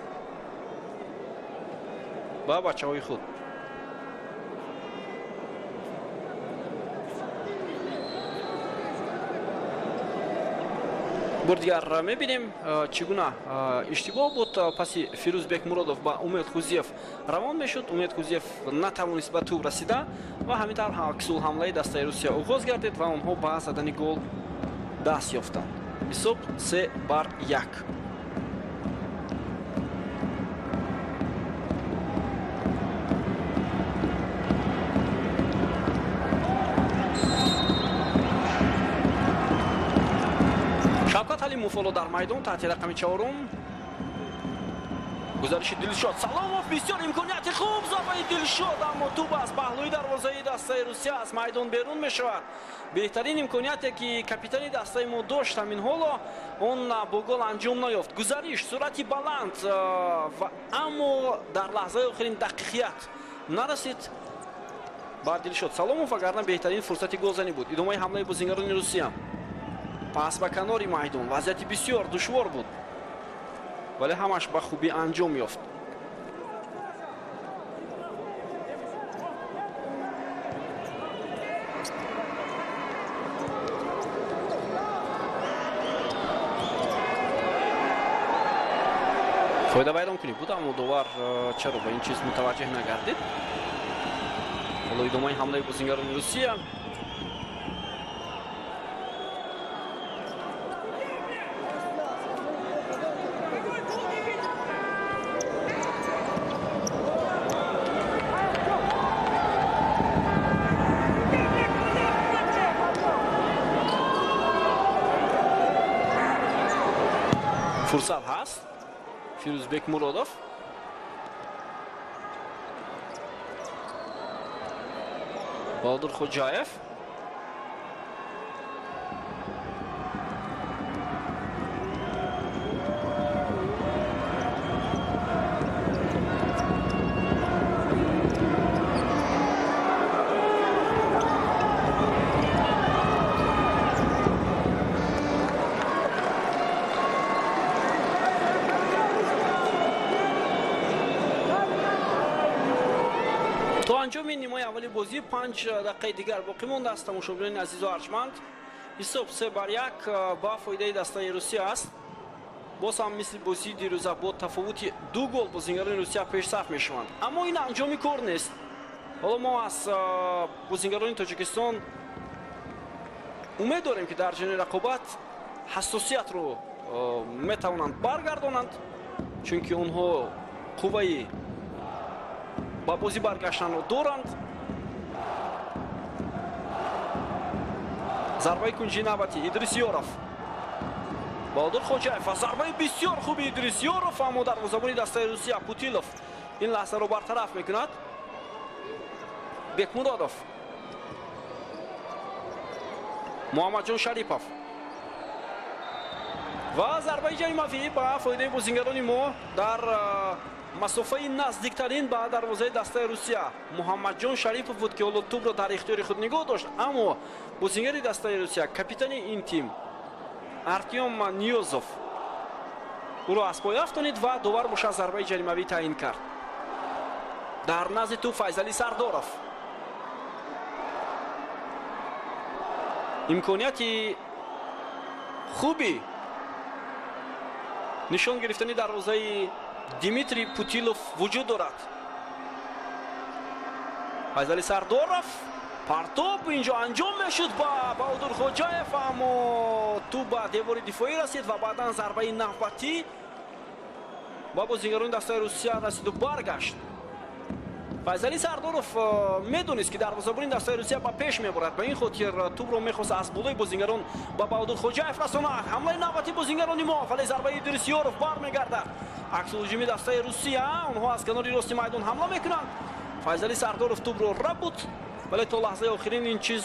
ба бачаҳои худ. бор дигар мебинем чӣ гуна иштибоҳ буд. паси Фирӯзбек Муродов ба Умед Хузиев равон мешуд. Умед Хузиев натавонист ба тӯб расида ва ҳамин тавр аксулҳамлаи дастаи Русия оғоз гардид ва онҳо ба задани гол даст ёфтанд. ҳисоб 3-1. Шавкат Алимов ҳоло дар майдон таҳти рақами 4. гузариши Дилшод Саломов бисёр имконияти хуб зарбаи Дилшод, аммо тӯб аз паҳлӯи дарвозаи дастаи Русия аз майдон берун мешавад. беҳтарин имконияте ки капитани дастаи мо дошт ҳамин ҳоло он бо гол анҷом наёфт. гузариш суръати баланд аммо дар лаҳзаи охирин дақиқият нарасид ба Дилшод Саломов, агарна беҳтарин фурсати голзанӣ буд. идомаи ҳамлаи бозингарони Русия пас ба канори майдон вазъияти бисёр душвор буд, вале ҳамаш ба хубӣ анҷом ёфт. фоида вайрон кунӣ буд, аммо довар чаро ба ин чиз мутаваҷҷеҳ нагардид. ҳоло идомаи ҳамлаи бозингарони Русия фурсат ҳаст. Фирӯзбек Муродов Баҳодур Хоҷаев то анҷоми нимои аввали бозӣ 5 дақиқаи дигар боқӣ мондааст. тамошобинони азизу арҷманд, ҳисоб 3-1 ба фоидаи дастаи Русия аст. боз ҳам мисли бозии дирӯза бо тафовути 2 гол бозингарони Русия пешсаф мешаванд, аммо ин анҷоми кор нест. ҳоло мо аз бозингарони Тоҷикистон умед дорем ки дар ҷони рақобат ҳассосиятро метавонанд баргардонанд, чунки онҳо қувваи ба бозӣ баргаштанро доранд. зарбаи кунҷи навбатӣ Идрисёров, Баҳодур Хоҷаев ва зарбаи бисёр хуби Идрисёров, аммо дарвозабони дастаи Русия Путилов ин лаҳзаро бартараф мекунад. Бекмуродов, Муҳаммадҷон Шарипов ва зарбаи ҷаримавӣ ба фоидаи бозингарони мо дар масофаи наздиктарин ба дарвозаи дастаи Русия Муҳаммадҷон Шарипов буд ки ҳоло тӯбро дар ихтиёри худ нигоҳ дошт, аммо бозингари дастаи Русия капитани ин тим Артем Ниёзов ӯро аз пой афтонид ва довар боша зарбаи ҷаримавӣ таъин кард. Дар назди тӯб Файзали Сардоров имконияти хуби нишон гирифтани дарвозаи Димитрий Путилов вуҷуд дорад. Файзали Сардоров партоп инҷо анҷом мешуд ба Баҳодур Хоҷаев, аммо ту ба девори дифоӣ расид ва баъдан зарбаи навбатӣ ба бозингарони дастаи Русия расиду баргашт. Файзали Сардоров медонист ки дарвозабони дастаи Русия ба пеш мебарад, ба ин хотир тӯбро мехост аз болои бозингарон ба Баҳодур Хоҷаев расонад. ҳамлаи навбати бозингарони мо, вале зарбаи Идрисиёров бармегардад. аксулҳуҷуми дастаи Русия, онҳо аз канори рости майдон ҳамла мекунанд. Файзали Сардоров тӯбро раб буд, вале то лаҳзаи охирин ин чиз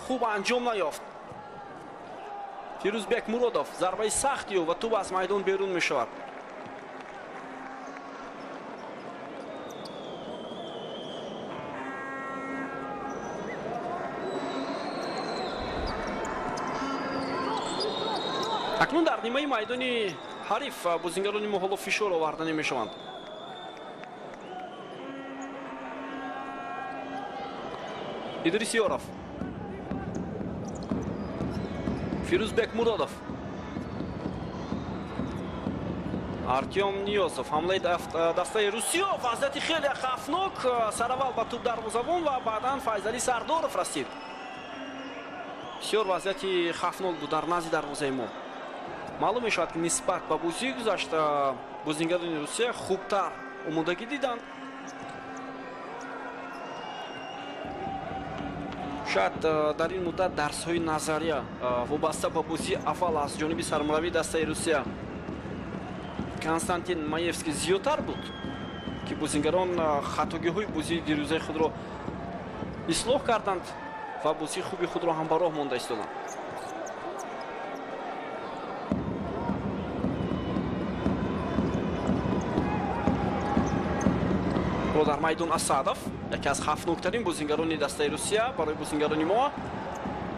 хуб анҷом наёфт. Фирӯзбек Муродов зарбаи сахт ёфт ва тӯб аз майдон берун мешавад. акнун дар нимаи майдони ҳариф бозингарони мо ҳоло фишор оварданӣ мешаванд. Идрисиёров, Фирӯзбек Муродов, Артем Ниёзов, ҳамлаи дастаи Русия, вазъияти хеле хавфнок, сараввал ба тӯб дарвозабон ва баъдан Файзали Сардоров расид. бисёр вазъияти хавфнок буд дар назди дарвозаи мо. маълум мешавад ки нисбат ба бозии гузашта бозингарони Русия хубтар омодагӣ диданд. шояд дар ин муддат дарсҳои назария вобаста ба бозии аввал аз ҷониби сармураввии дастаи Русия Константин Маевский зиёдтар буд ки бозингарон хатогиҳои бозии дирӯзаи худро ислоҳ карданд ва бозии хуби худро ҳам ба роҳ монда истоданд. дар майдон Асадов, яке аз хавфноктарин бозингарони дастаи Русия барои бозингарони мо.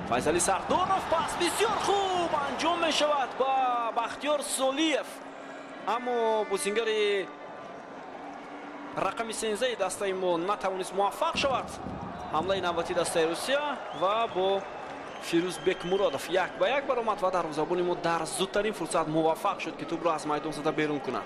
Файзали Сардоров пас бисёр хуб анҷом мешавад ба Бахтиёр Солиев, аммо бозингари рақами 13 дастаи мо натавонист муваффақ шавад. ҳамлаи навбати дастаи Русия ва бо Фирӯзбек Муродов як ба як баромад ва дарвозабони мо дар зудтарин фурсат муваффақ шуд ки тӯбро аз майдон зада берун кунад.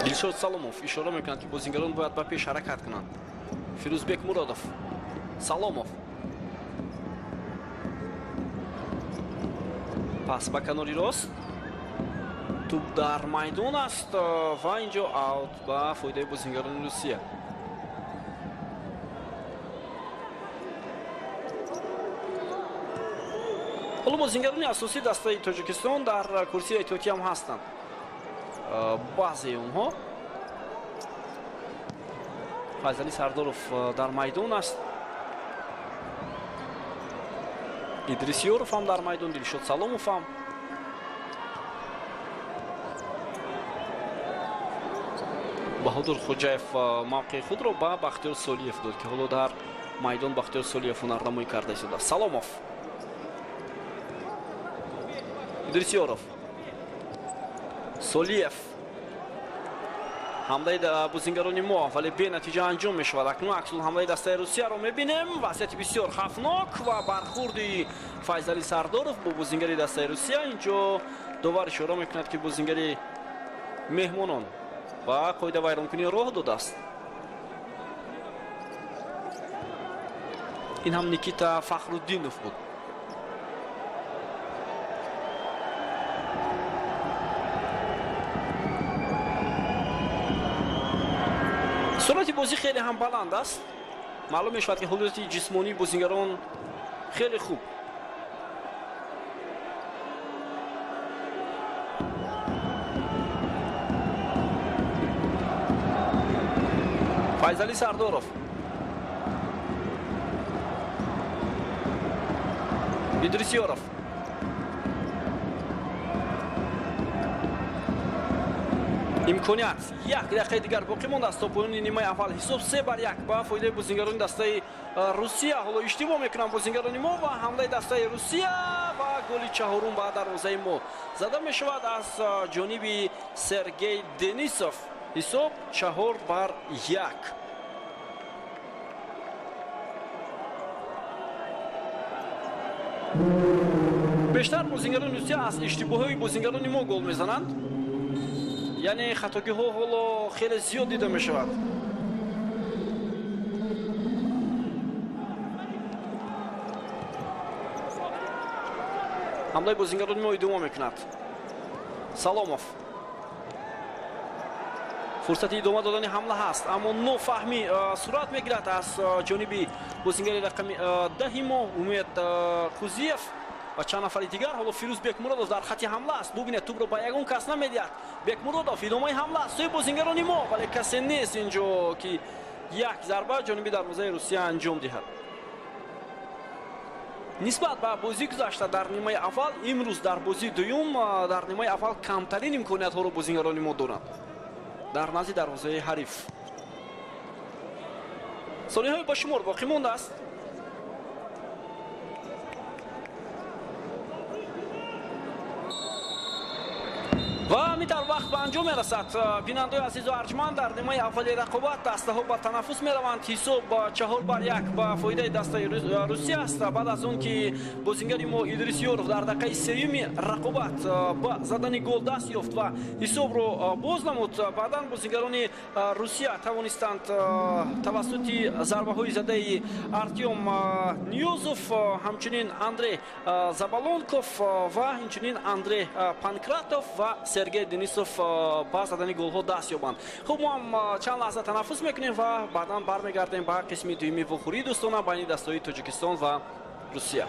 Дилшод Саломов ишора мекунад ки бозингарон бояд ба пеш ҳаракат кунанд. Фирӯзбек Муродов, Саломов пас ба канори рост, тӯб дар майдон аст ва инҷо аут ба фоидаи бозингарони Русия. ҳоло бозингарони асосии дастаи Тоҷикистон дар курсии эҳтиётӣ ҳам ҳастанд. баъзеи онҳо. Файзали Сардоров дар майдон аст. Идрисиёров ҳам дар майдон, Дилшод Саломов ҳам. Баҳодур Хоҷаев мавқеи худро ба Бахтиёр Солиев дод ки ҳоло дар майдон Бахтиёр Солиев ҳунарнамоӣ карда истодаст. Саломов, Идрисиёров, Солиев, ҳамлаи бозингарони мо, вале бенатиҷа анҷом мешавад. акнун аксул ҳамлаи дастаи Русияро мебинем. вазъияти бисёр хавфнок ва бархурди Файзали Сардоров бо бозингари дастаи Русия. инҷо довар ишора мекунад ки бозингари меҳмонон ба қоида вайронкунӣ роҳ додааст. ин ҳам Никита Фахруддинов буд. суръати бозӣ хеле ҳам баланд аст. маълум мешавад ки ҳолати ҷисмонии бозингарон хеле хуб. Файзали Сардоров, Идрисёров, имконият. 1 дақиқаи дигар боқӣ мондааст то поёни нимаи аввал. Ҳисоб 3-1 ба фоидаи бозингарони дастаи Русия. Ҳоло иштибоҳ мекунанд бозингарони мо ва ҳамлаи дастаи Русия ва голи чаҳорум ба дарвозаи мо зада мешавад аз ҷониби Сергей Денисов. ҳисоб 4-1. бештар бозингарони Русия аз иштибоҳҳои бозингарони мо гол мезананд. яъне хатогиҳо ҳоло хеле зиёд дида мешавад. ҳамлаи бозингарони мо идома мекунад. Саломов, фурсати идома додани ҳамла ҳаст, аммо нофаҳмӣ сурат мегирад аз ҷониби бозингари рақами 10 мо Умед Кузиев ва чанд нафари дигар. ҳоло Фирӯз Бекмуродов дар хати ҳамла аст. бубинед тӯбро ба ягон кас намедиҳад. Бекмуродов идомаи ҳамла аст сӯи бозингарони мо, вале касе нест ин ҷо ки як зарба ҷониби дарвозаи Русия анҷом диҳад. нисбат ба бозии гузашта дар нимаи аввал, имрӯз дар бозии дуюм дар нимаи аввал камтарин имкониятҳоро бозингарони мо доранд дар назди дарвозаи ҳариф. сониҳои ба шумор боқӣ мондааст. ва ҳамитар вақт ба анҷом мерасад. бинандаи азизу арҷманд, дар нимаи аввали рақобат дастаҳо ба танаффус мераванд. ҳисоб 4-1 ба фоидаи дастаи Русия аст. баъд аз он ки бозингари мо Идрисёров дар дақиқаи сеюми рақобат ба задани гол даст ёфт ва ҳисобро боз намуд. баъдан бозингарони Русия тавонистанд тавассути зарбаҳои задаи Артём Ниёзов, ҳамчунин Андрей Забалонков ва инчунин Андрей Панкратов ва Сергей Денисов ба задани голҳо даст ёбанд. хуб, мо ҳам чанд лаҳза танаффус мекунем ва баъдан бармегардем ба қисми дуюми вохӯрии дӯстона байни дастаҳои Тоҷикистон ва Русия.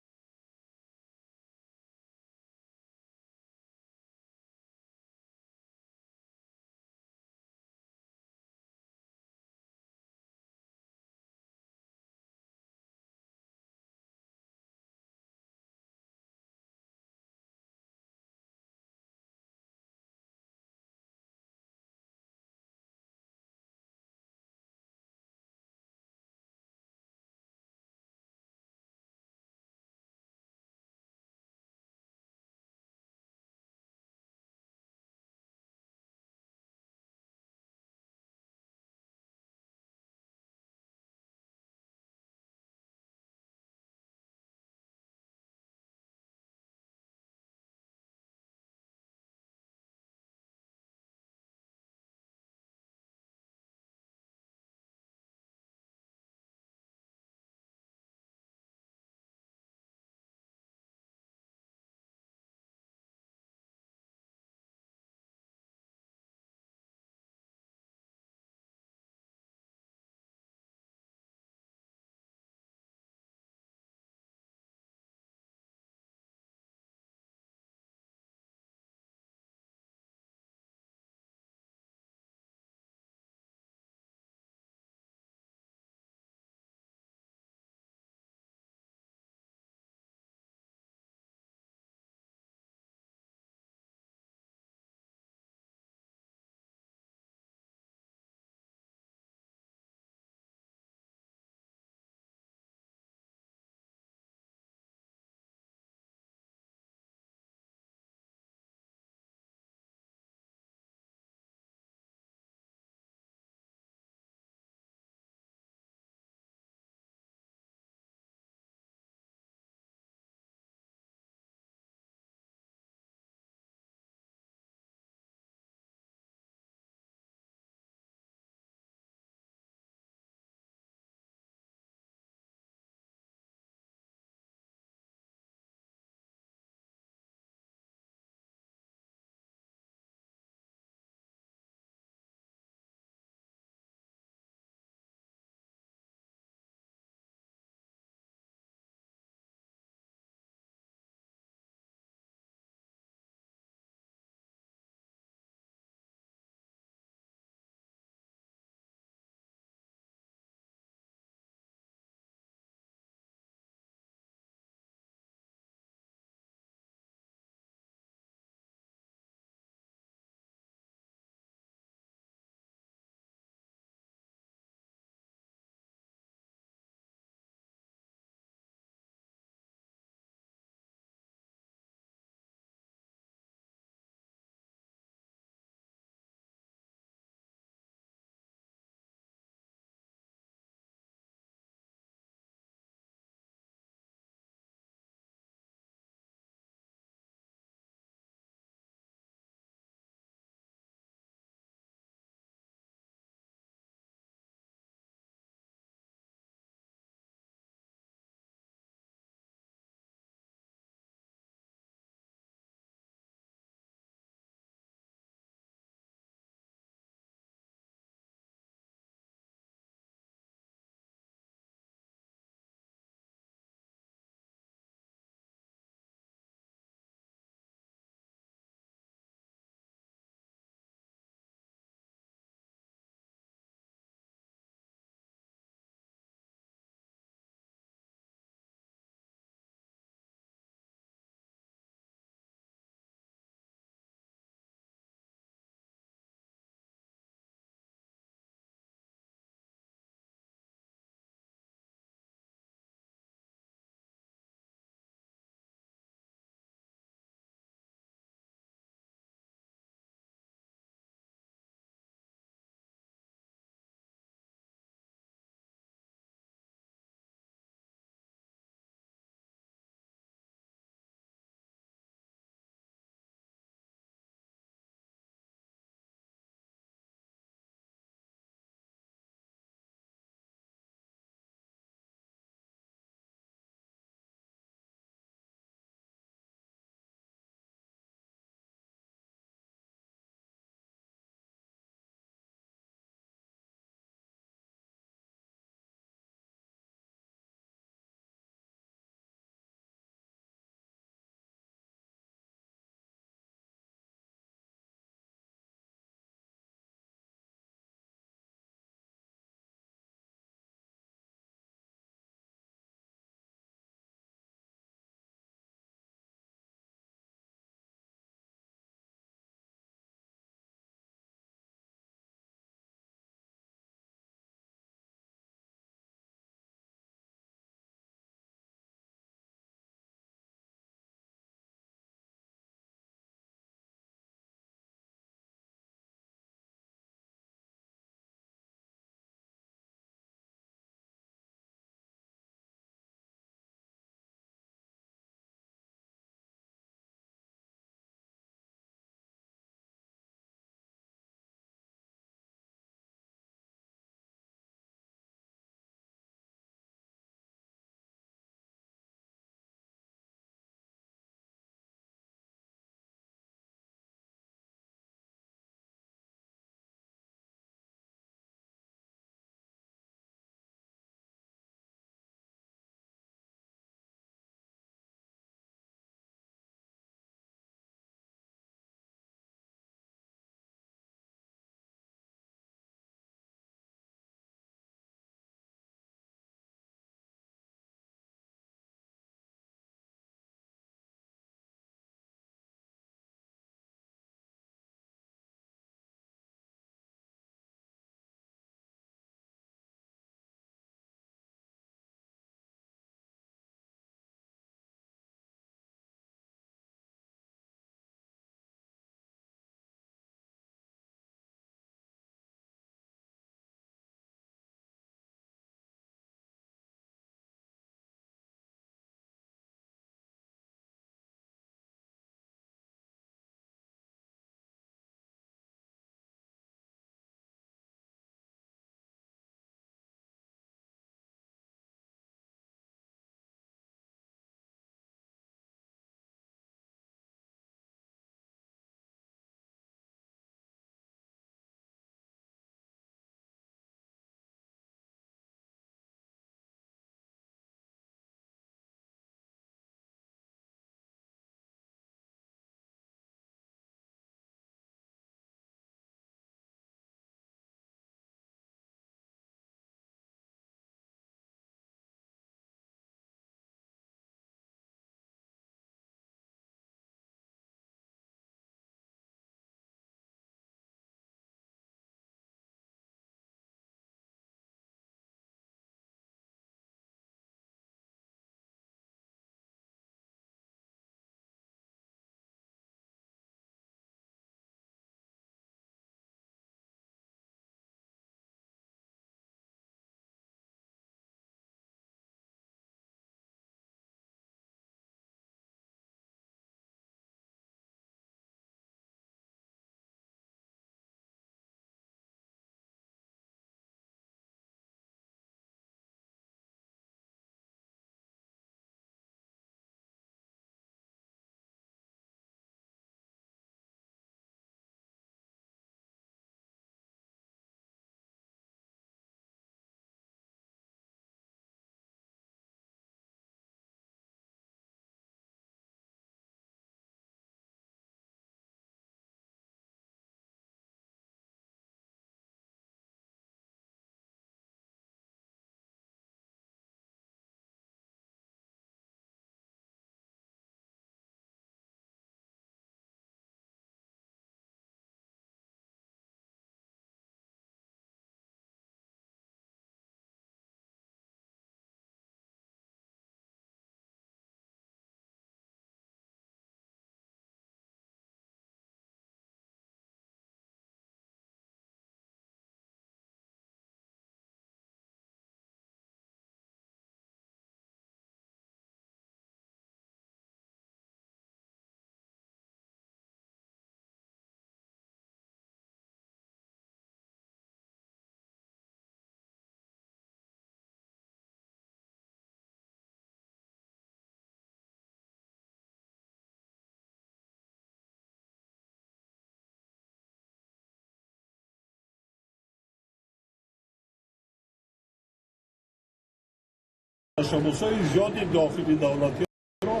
تشابه‌های زیادی داخلی دولتی را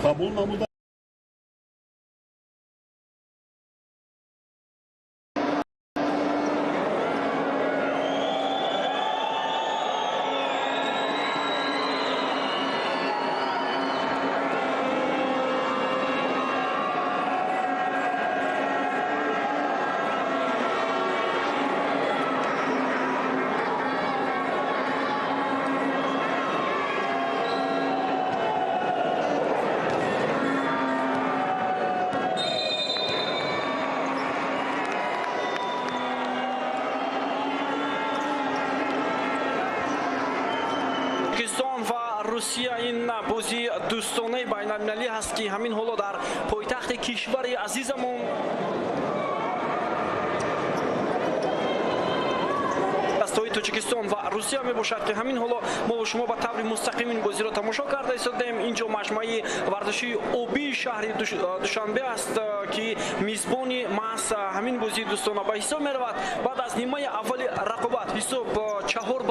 قبول نموده. Tojikiston va Rossiya in bozi do'stona baynalmilaliy ҳаст ки ҳамин ҳоло дар пойтахти кишвари азизамон дастои Тоҷикистон ва Русия мебошад ки ҳамин ҳоло мо ва шумо ба таври мустақим ин бозиро тамошо карда истодем. Инҷо маҷмӯи варзишии обии шаҳри Душанбе аст ки мизбони маҳз ҳамин бозии дӯстона ба ҳисоб меравад. баъд аз нимаи аввали рақобат ҳисоб 4-1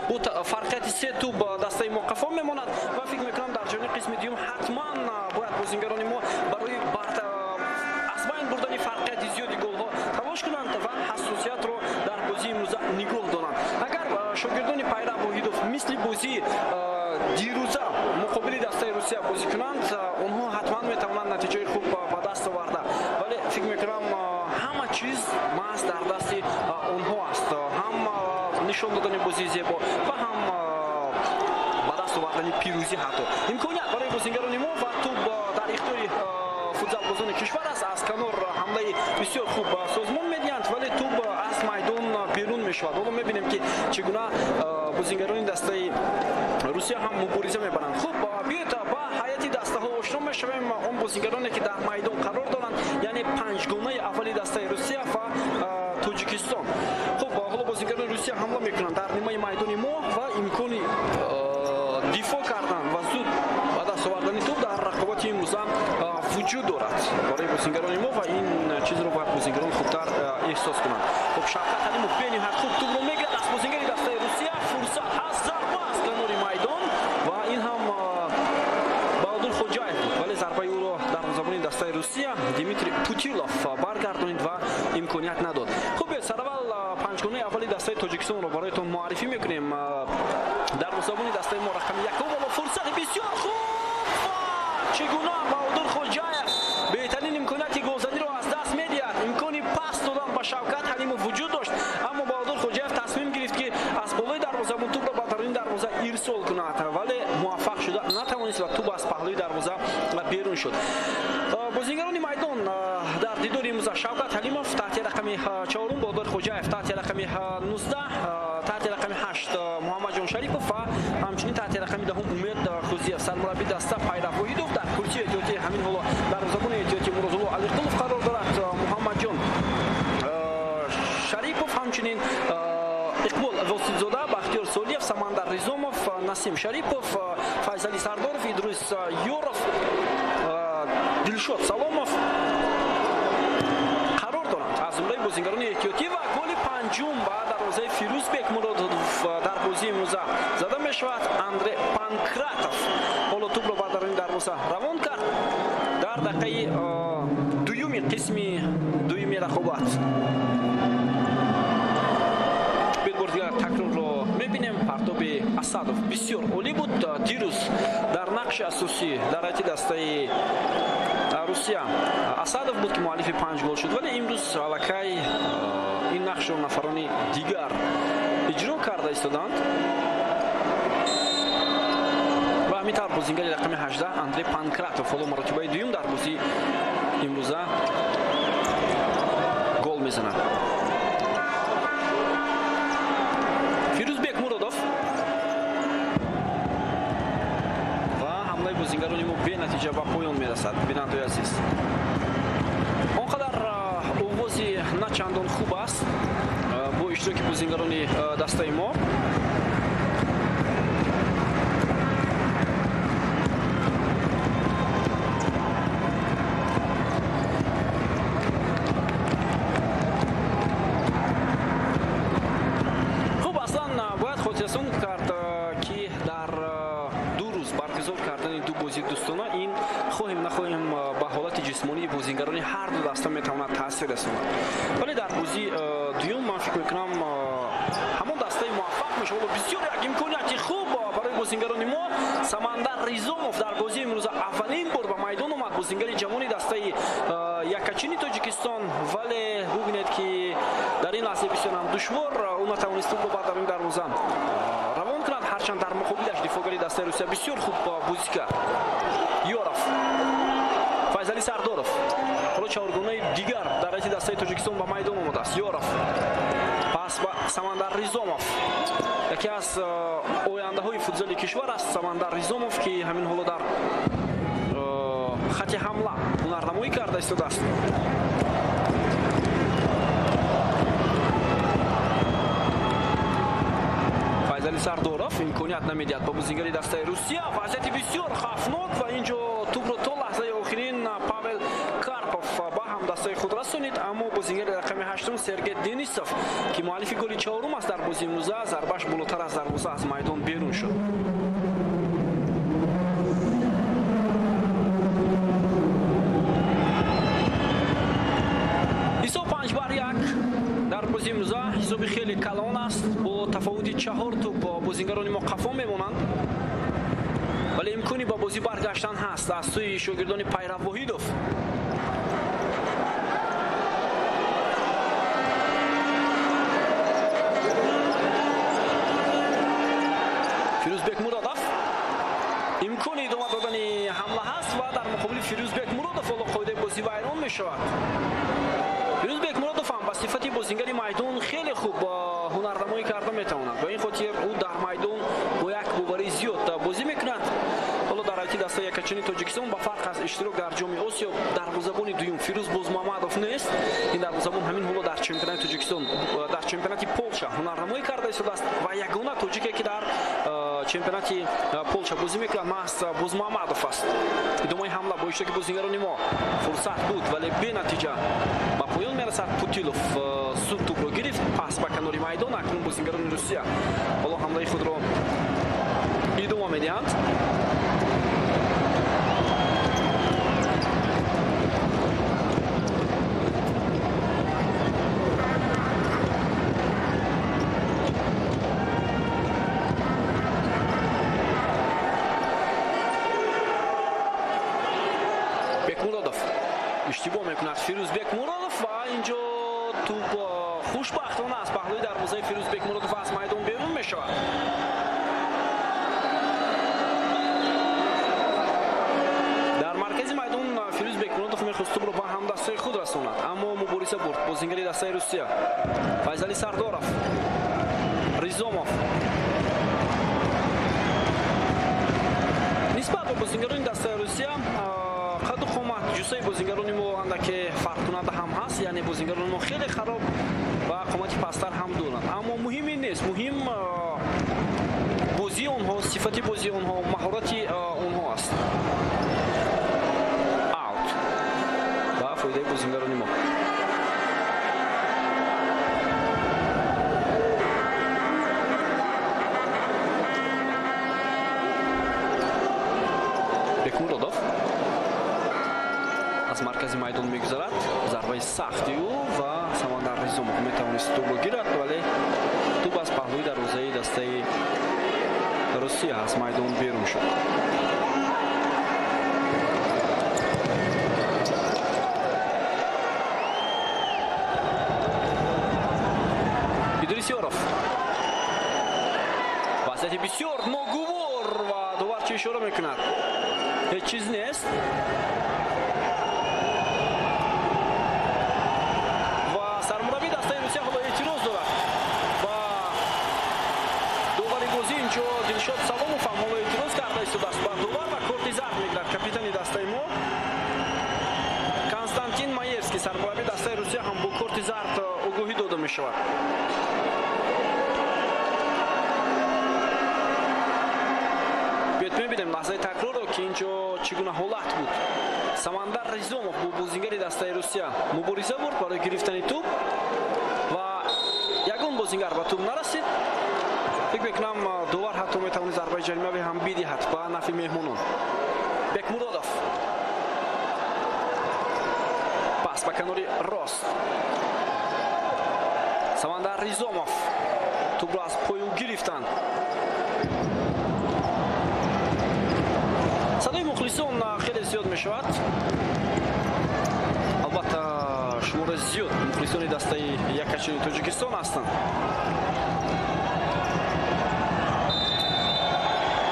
бо фарқияти 3 туб дастаи мо қафо мемонад ва фикр мекунам дар ҷони қисми дуюм ҳатман бояд бозингарони мо барои аз байн бурдани фарқияти зиёди голҳо талош кунанд ва ҳассосиятро дар бозии имрӯза нигоҳ доранд. агар шогирдони пайрав воҳидов мисли бозии дирӯза муқобили дастаи Русия бозӣ кунанд, онҳо ҳатман метавонанд натиҷаи хуб ба даст оварда, вале фикр мекунам ҳама чиз маҳз дар дасти онҳо аст. ҳам нишон додани бозии зебо ва ҳам ба даст овардани пирӯзӣ ҳатто имконият барои бозингарони мо ва туб дар ихтиёри футзалбозони кишвар аст. аз канор ҳамлаи бисёр хуб созмон медиҳанд, вале туб аз майдон берун мешавад. ҳоло мебинем ки чӣ гуна бозингарони дастаи Русия ҳам мубориза мебаранд. хуб биёед ба ҳайати дастаҳо ошно мешавем. он бозингароне ки дар майдон қарор доранд, яъне панҷгонаи аввали дастаи Русия ва Тоҷикистон. хуб ҳоло бозингарони Русия ҳамла мекунанд дар нимаи майдони мо ва имкони дифоъ кардан ва зуд ба даст овардани туб дар рақобати имрӯза вуҷуд дорад барои бозингарони мо ва ин чизро бояд бозингарон хубтар эҳсос кунанд. хуб Шавкат Алимов бениҳоят хуб тубро мегирад аз бозингари дастаи Русия. фурсат ҳаст, зарба аз канори майдон ва ин ҳам Баҳодур Хоҷаев буд, вале зарбаи ӯро дарвозабони дастаи Русия Дмитрий Путилов баргардонид ва имконият надод. хуб сараввал панҷгонаи аввали дастаи Тоҷикистонро бароятон муаррифӣ мекунем. дарвозабони дастаи мо рақами якум ва фурсати бисёр хуб чӣ гуна Баҳодур Хоҷаев беҳтарин имконияти голзаниро аз даст медиҳад. имкони пас додан ба Шавкат Алимов вуҷуд дошт, аммо Баҳодур Хоҷаев тасмим гирифт ки аз болои дарвозабон тубро ба даруни дарвоза ирсол кунад, вале муваффақ шуда натавонист ва туб аз паҳлӯи дарвоза берун шуд. бозингарони майдон дар дидори имрӯза Шавкат Алимов таҳти рақами 4, Баҳодур Хоҷаев таҳти рақами 19, таҳти рақами 8 Муҳаммадҷон Шарипов ва ҳамчунин таҳти рақами 10 Умед Хӯзиев. сармурабби даста Пайрав Воҳидов дар курсии эҳтиётӣ ҳамин ҳоло дарвозабони эҳтиётӣ Мурозулло Алиқулов қарор дорад. Муҳаммадҷон Шарипов, ҳамчунин Иқбол Воситзода, Бахтиёр Солиев, Самандар Ризомов, Насим Шарипов, Файзали Сардоров, Идрис Ёров, Дилшод Саломов қарор доранд аз ҷумлаи бозингарони эҳтиётӣ. ва голи панҷум ба дарвозаи Фирӯзбек Муродов дар бозии имрӯза зада мешавад. Андре Панкратов ҳоло тубро ба даруни дарвоза равон кард дар дақиқаи дуюми қисми дуюми рақобат. бор дигар такрорро мебинем. партоби Асадов бисёр олӣ буд. дирӯз дар нақши асосӣ дар ҳайати дастаи Русия Асадов буд ки муаллифи 5 гол шуд, вале имрӯз аллакай ин нақшро нафарони дигар иҷро карда истоданд. ва ҳамин тавр бозингари рақами 18 Андрей Панкратов ҳоло маротибаи дуюм дар бозии имрӯза гол мезанад. Фирӯзбек Муродов ва ҳамлаи бозингарони мо бенатиҷа ба поён мерасад. бинандаи азиз, он қадар овози на чандон хуб аст бо иштироки бозингарони дастаи мо. хуб аслан бояд хотиррасон кард ки дар дӯстона ин хоҳем нахоҳем ба ҳолати ҷисмонии бозигарони ҳар ду даста метавонад таъсир расонад. Вале дар бозии дуюм ман фикр мекунам ҳамон дастаи муваффақ мешавад. Бисёр як имконияти хуб барои бозигарони мо. Самандар Ризомов дар бозии имрӯза аввалин бор ба майдон омад. Бозигари ҷавони дастаи якачини Тоҷикистон, вале бубинед ки дар ин лаҳза бисёр ҳам душвор ӯ натавонист футбол дар ин дарвоза равон кунад, ҳарчанд дар муқобилаш дифоъгари дастаи Русия бисёр хуб бозӣ кард. Ёров, Файзали Сардоров, ҳоло чаҳоргонаи дигар дар ҳайати дастаи Тоҷикистон ба майдон омадааст. Ёров пас ба Самандар Ризомов, яке аз ояндаҳои футзали кишвар аст Самандар Ризомов, ки ҳамин ҳоло дар хати ҳамла ҳунарнамоӣ карда истодааст. Файзали Сардоров имконият намедиҳад ба бозигари дастаи Русия. Вазъияти бисёр хавфнок ва ин ҷо тӯбро то лаҳзаи охирин Павел Карпов ба ҳам дастаи худ расонид, аммо бозигари рақами 8 Сергей Денисов, ки муаллифи голи 4 аст дар бозии имрӯза, зарбаш болотар аз дарвоза аз майдон берун шуд. ҳисоб 5-1 дар бозии имрӯза ҳисоби хеле калон аст. Бо тафовути 4 тӯп бозигарони мо қафо мемонанд, вале имкони ба бозӣ баргаштан ҳаст аз сӯи шогирдони Пайрав Воҳидов. Фирӯзбек Муродов, имкони идома додани ҳамла ҳаст ва дар муқобили Фирӯзбек Муродов ҳоло қоидаи бозӣ вайрон мешавад. Фирӯзбек Муродов ҳам ба сифати бозигари майдон хеле хуб ҳунарнамоӣ карда метавонад. Ба ин хотир ӯ дар майдон бо як боварии зиёд бозӣ мекунад. ҳоло дар ҳайати дастаи якачини Тоҷикистон ба фарқ аз иштирок дар ҷоми Осиё дарвозабони дуюм Фирӯз Бозмуҳаммадов нест. Ин дарвозабон ҳамин ҳоло дар чемпионати Тоҷикистон, дар чемпионати Полша ҳунарнамоӣ карда истодааст ва ягона тоҷике ки дар чемпионати Полша бозӣ мекунад маҳз Бозмуҳаммадов аст. идомаи ҳамла бо иштироки бозигарони мо фурсат буд, вале бенатиҷа ба поён мерасад. Путилов зуд тӯбро гирифт, пас ба канори майдон. Акнун бозигарони Русия ҳоло ҳамлаи худро идома медиҳанд. иштибоҳ мекунад Фирӯзбек Муродов ва ин ҷо тӯб хушбахтона аз паҳлӯи дарвозаи Фирӯзбек Муродов аз майдон берун мешавад. дар маркази майдон Фирӯзбек Муродов мехост тӯбро ба ҳамдастаи худ расонад, аммо мубориса бурд бозигари дастаи Русия. Файзали Сардоров, Ризомов, нисбат ба бозигарони дастаи Русия қадду қомат ҷусаи бозигарони мо андаке фарқкунанда ҳам ҳаст, яъне бозигарони мо хеле хароб ва қомати пасттар ҳам доранд. Аммо муҳим ин нест, муҳим бозии онҳо, сифати бозии онҳо, маҳорати онҳо аст. Аут ба фоидаи бозигарони мо. Бекмуродов аз маркази майдон мегузарад, зарбаи сахти ӯ ва Самандар Ризомов метавонист тӯбро гирад, вале тӯб аз паҳлӯи дарвозаи дастаи Русия аз майдон берун шуд. Идрисёров, вазъияти бисёр ногувор ва доварчӣ ишора мекунад, ҳеҷ чиз нест. Дилшод Саломов ҳам ҳоло эътироз карда истодааст ба довар ва корти зард мегирад капитани дастаи мо. Константин Маевский сармураббии дастаи Русия ҳам бо корти зард огоҳӣ дода мешавад. биёед мебинем лаҳзаи такрорро ки ин ҷо чӣ гуна ҳолат буд. Самандар Ризомов бо бозигари дастаи Русия мубориза бурд барои гирифтани тӯб ва ягон бозигар ба тӯб нарасид. фикр мекунам довар ҳатто метавонад зарбаи ҷаримавӣ ҳам бидиҳад ба нафи меҳмонон. Бекмуродов. Пас ба канори рост. Самандар Ризомов. Тубро аз пою гирифтанд. садои мухлисон хеле зиёд мешавад. албатта шумора зиёд мухлисони дастаи якачини тоҷикистон ҳастанд.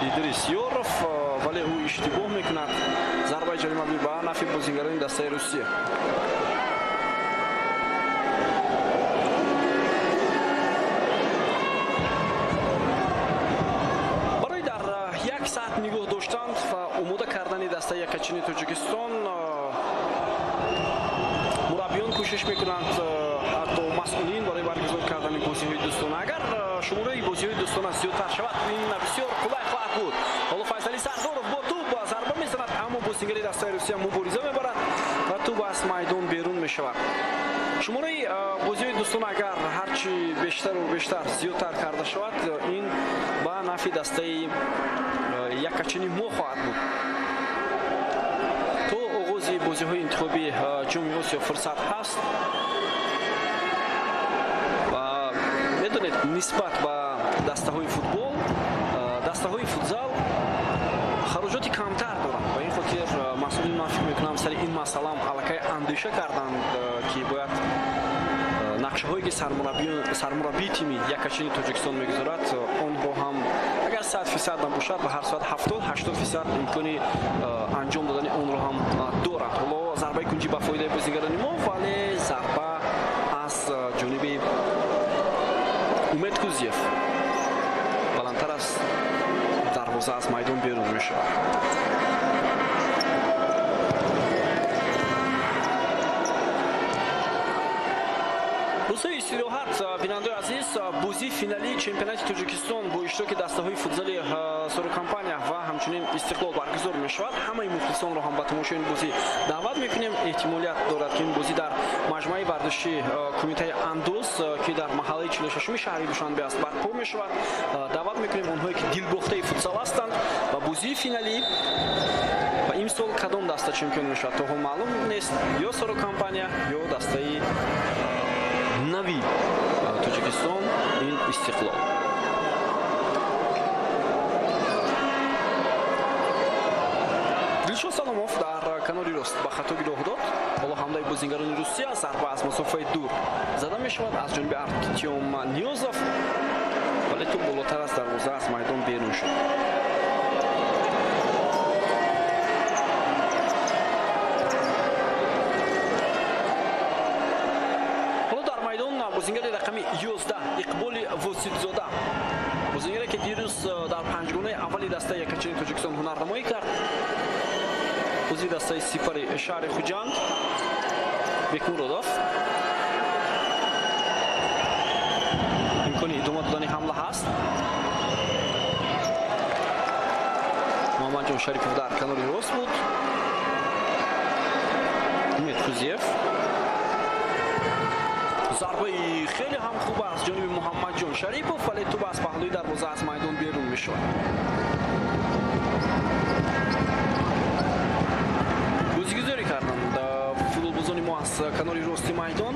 Идрис Ёров, вале ӯ иштибоҳ мекунад. Зарбаи ҷаримавӣ ба нафи бозингарони дастаи Русия. барои дар як саат нигоҳ доштан ва омода кардани дастаи якачини тоҷикистон мураббиён кӯшиш мекунанд, ҳатто масъулин барои баргузор кардани бозиҳои дӯстона. агар шумораи бозиҳои дӯстона зиёдтар шавад, ин бисёр қулай хоҳад буд. ҳоло Файсали Сардоров бо тӯб зарба мезанад, аммо бозингари дастаи Русия мубориза мебарад ва тӯб аз майдон берун мешавад. шумораи бозиҳои дӯстона агар ҳарчи бештару бештар зиёдтар карда шавад, ин ба нафи дастаи якачини мо хоҳад буд. то оғози бозиҳои интихоби ҷоми Осиё фурсат ҳаст. медонед, нисбат ба дастаҳои футбол, дастаҳои футзал хароҷоти камтар доранд. ба ин хотир масъулин ман фикр мекунам сари ин масъалаам аллакай андеша карданд, ки бояд нақшаҳое ки сармураббии тими якачини тоҷикистон мегузорад, онҳо ҳам агар 100% набошад, ба ҳар соат 70-80% имкони анҷом додани онро ҳам доранд. ҳоло зарбаи кунҷӣ ба фоидаи бозингарони мо, вале зарба аз ҷониби Умед Кузиев баландтар аз дарвоза аз майдон берун мешавад. рӯзҳои истироҳат, бинандаи азиз, бозии финалии чемпионати Тоҷикистон бо иштироки дастаҳои футзали Сорокомпания ва ҳамчунин Истиқлол баргузор мешавад. ҳамаи мухлисонро ҳам ба тамошои ин бозӣ даъват мекунем. эҳтимолият дорад ки ин бозӣ дар маҷмӯаи варзиши кумитаи Андоз, ки дар маҳаллаи 46-уми шаҳри Душанбе аст, барпо мешавад. даъват мекунем онҳое ки дилбохтаи футзал ҳастанд ва бозии финалӣ ва имсол кадом даста чемпион мешавад, то ҳол маълум нест. ё Сорокомпания, ё дастаи нави Тоҷикистон, ин Истиқлол. Дилшод Саломов дар канори рост ба хато гидоҳ дод. ҳоло ҳамлаи бозингарони Русия, зарба аз масофаи дур зада мешавад аз ҷониби Артем Ниёзов, вале ту болотар аз дарвоза аз майдон берун шуд. бозингари рақами 11 Иқболи Воситзода, бозингаре ки дирӯз дар панҷгонаи аввали дастаи якачини Тоҷикистон ҳунарнамоӣ кард. бозии дастаи Сипари шаҳри Хуҷанд. Бекмуродов, имкони идома додани ҳамла ҳаст. Муҳаммадҷон Шарипов дар канори рост буд. Умед Кузиев, зарбаи хеле ҳам хуб аз ҷониби Муҳаммадҷон Шарипов, вале тӯб аз паҳлӯи дарвоза аз майдон берун мешавад. бозигузорӣ карданд футболбозони мо аз канори рости майдон.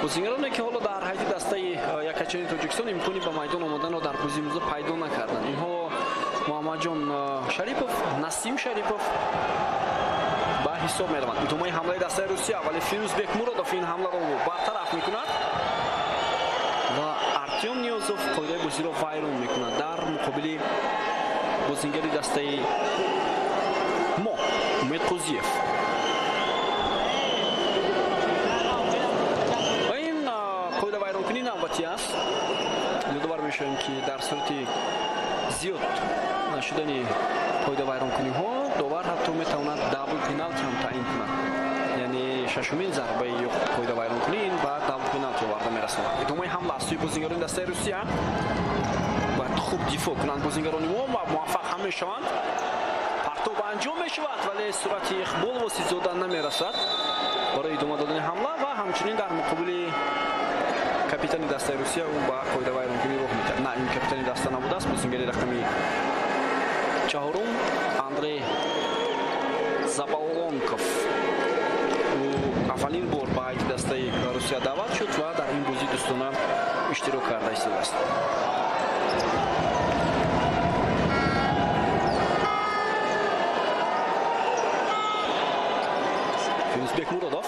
бозингароне ки ҳоло дар ҳайати дастаи якачини Тоҷикистон имкони ба майдон омоданро дар бозии имрӯза пайдо накарданд. инҳо Муҳаммадҷон Шарипов, Насим Шарипов ба ҳисоб мераванд. идомаи ҳамлаи дастаи Русия, вале Фирӯз Бекмуродов ин ҳамларо бартараф мекунад ва Артем Ниёзов қоидаи бозиро вайрон мекунад дар муқобили бозингари дастаи мо Умед Қузиев. ёдовар мешавем ки дар сурати зиёд нашудани қоида вайронкуниҳо довар ҳатто метавонад дабл пеналти ҳам таъин кунад, яъне шашумин зарбаи қоида вайронкунӣ ин ба дабл пеналти оварда мерасонад. идомаи ҳамла аз сӯи бозингарони дастаи Русия, бояд хуб дифоъ кунанд бозингарони мо ва муваффақ ҳам мешаванд. партоб анҷом мешавад, вале сурати Иқбол Воситзода намерасад. برای ادامه دادن حمله و همچنین در مقابل کاپیتان دسته روسیه او با قاعده ویرانگری راه می‌دهد. نه این کاپیتان دسته نبوده است. بازیگر رقمی 4 اندری زابالونکوف او اولین بار با دسته روسیه دعوت شد و در این بازی دوستانه اشتراک کرده است. Firuzbek Murodov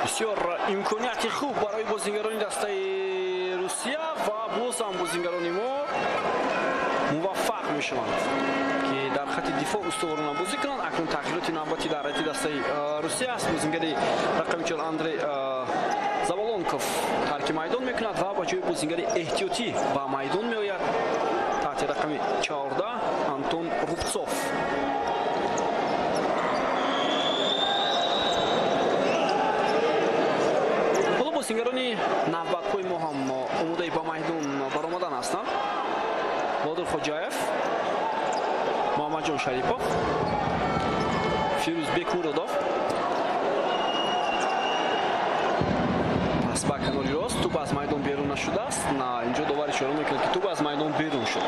بسیار امکانیت خوب برای بازیگران دسته روسیه و باز هم بازیگران ما موفق میشوند که در خط دفاع استوارانه بازی کنند. اکنون تغییرات نوبتی در حیاط دسته روسیه است. بازیگر رقم 4 اندری زابالونکوف ترک میدان میکند و با جای بازیگر احتیاطی با میدان میآید تحت رقم 14 آنتون روبسوف. بازیگرانی نوبت‌های ما هم آماده با میدان برآمدن هستند. بادر خوجاєв، محمد جان شریپов، فیروزبek مورودov. پس با کناری راست توپ از میدان بیرون نشده است. نه اینجا داور اشاره میکند که توپ از میدان بیرون شد.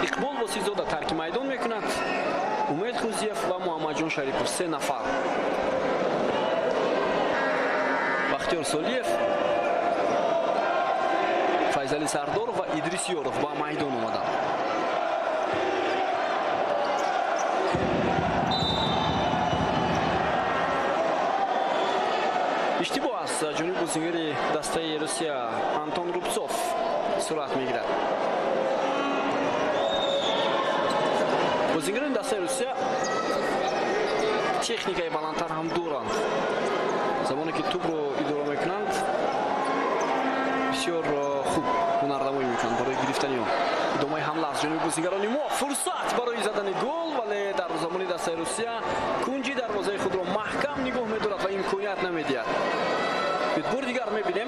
اقبال باسیزاده ترک میدان میکند. امید خوزیев و محمد جان شریپov 3 نفر. بختیار سالیев، فیضعلی سردارов و ادریس یورov با میدان آمدند. اشتباه است جانب بازیگر دسته روسیه آنتون روبسوف صورت میگیرد. بازیگران دسته روسیه تکنیکای بلندتر هم دارند. زمانی که توپ رو اداره میکنند بسیار خوب هنرنمایی میکنند برای گرفتن آن. ادامه حمله از جانب بازیگران ما، فرصت برای زدن گل، ولی در زمان دسته روسیه کنجی دروازه خود را محکم نگاه میدارد و امکانیت نمیدهد. بار دیگر میبینیم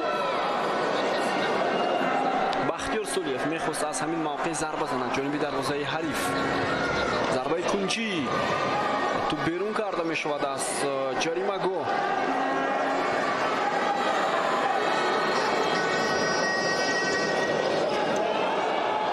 بختیار سالیев میخواست از همین موقع ضربه زند جانب دروازه حریف. ضربه کنجی تو بیرون کرده میشود از جریمه گاه.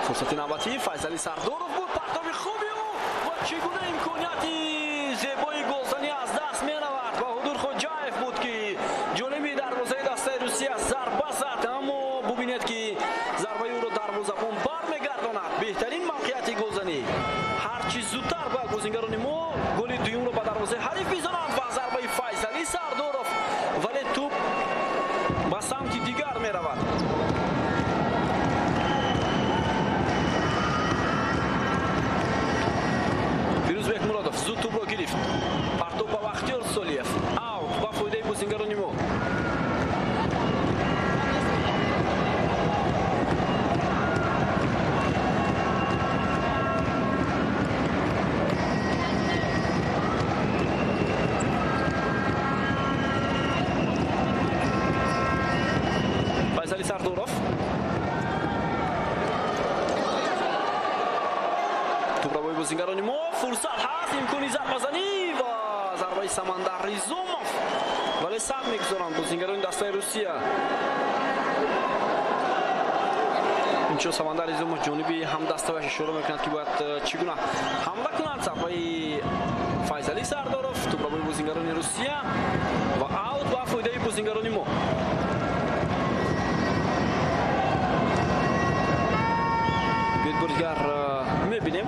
فرصت نوبتی فیضعلی سردارov بود. پرتاب خوبی او و چگونه امکانیتی زیبای گلزنی از دست میرود. بهادر خوجاєv بود که جانب دروازه دسته روسیه ضربه زد، اما ببینید که ضربه او را دروازه‌بان برمیگرداند. بهترین موقعیت گلزنی. هرچی زودتر با بازیگران ما گل دوم را به دروازه حریف بزنند و ضربه فیضعلی سردارov، ولی توپ به سمت دیگر میرود. فیروزبek مورودov زود توپ را گرفت. پرتاب به بختیار سالیев. اوت با فایده بازیگران ما. فیضعلی سردارov توپ را با بازیگران ما. فرصت هست، امکانی ضربه زنی و ضربه سمندر ریزوموف، ولی سر میگذارند بازیگران دسته روسیه. اینجا سمندر ریزوموف جانبی هم دسته‌اش اشاره میکند که باید چگونه حمله کنند. ضربه فیضعلی سردارov توپ را با بازیگران روسیه و اوت با فایده بازیگران ما. بیدبرگر میبینیم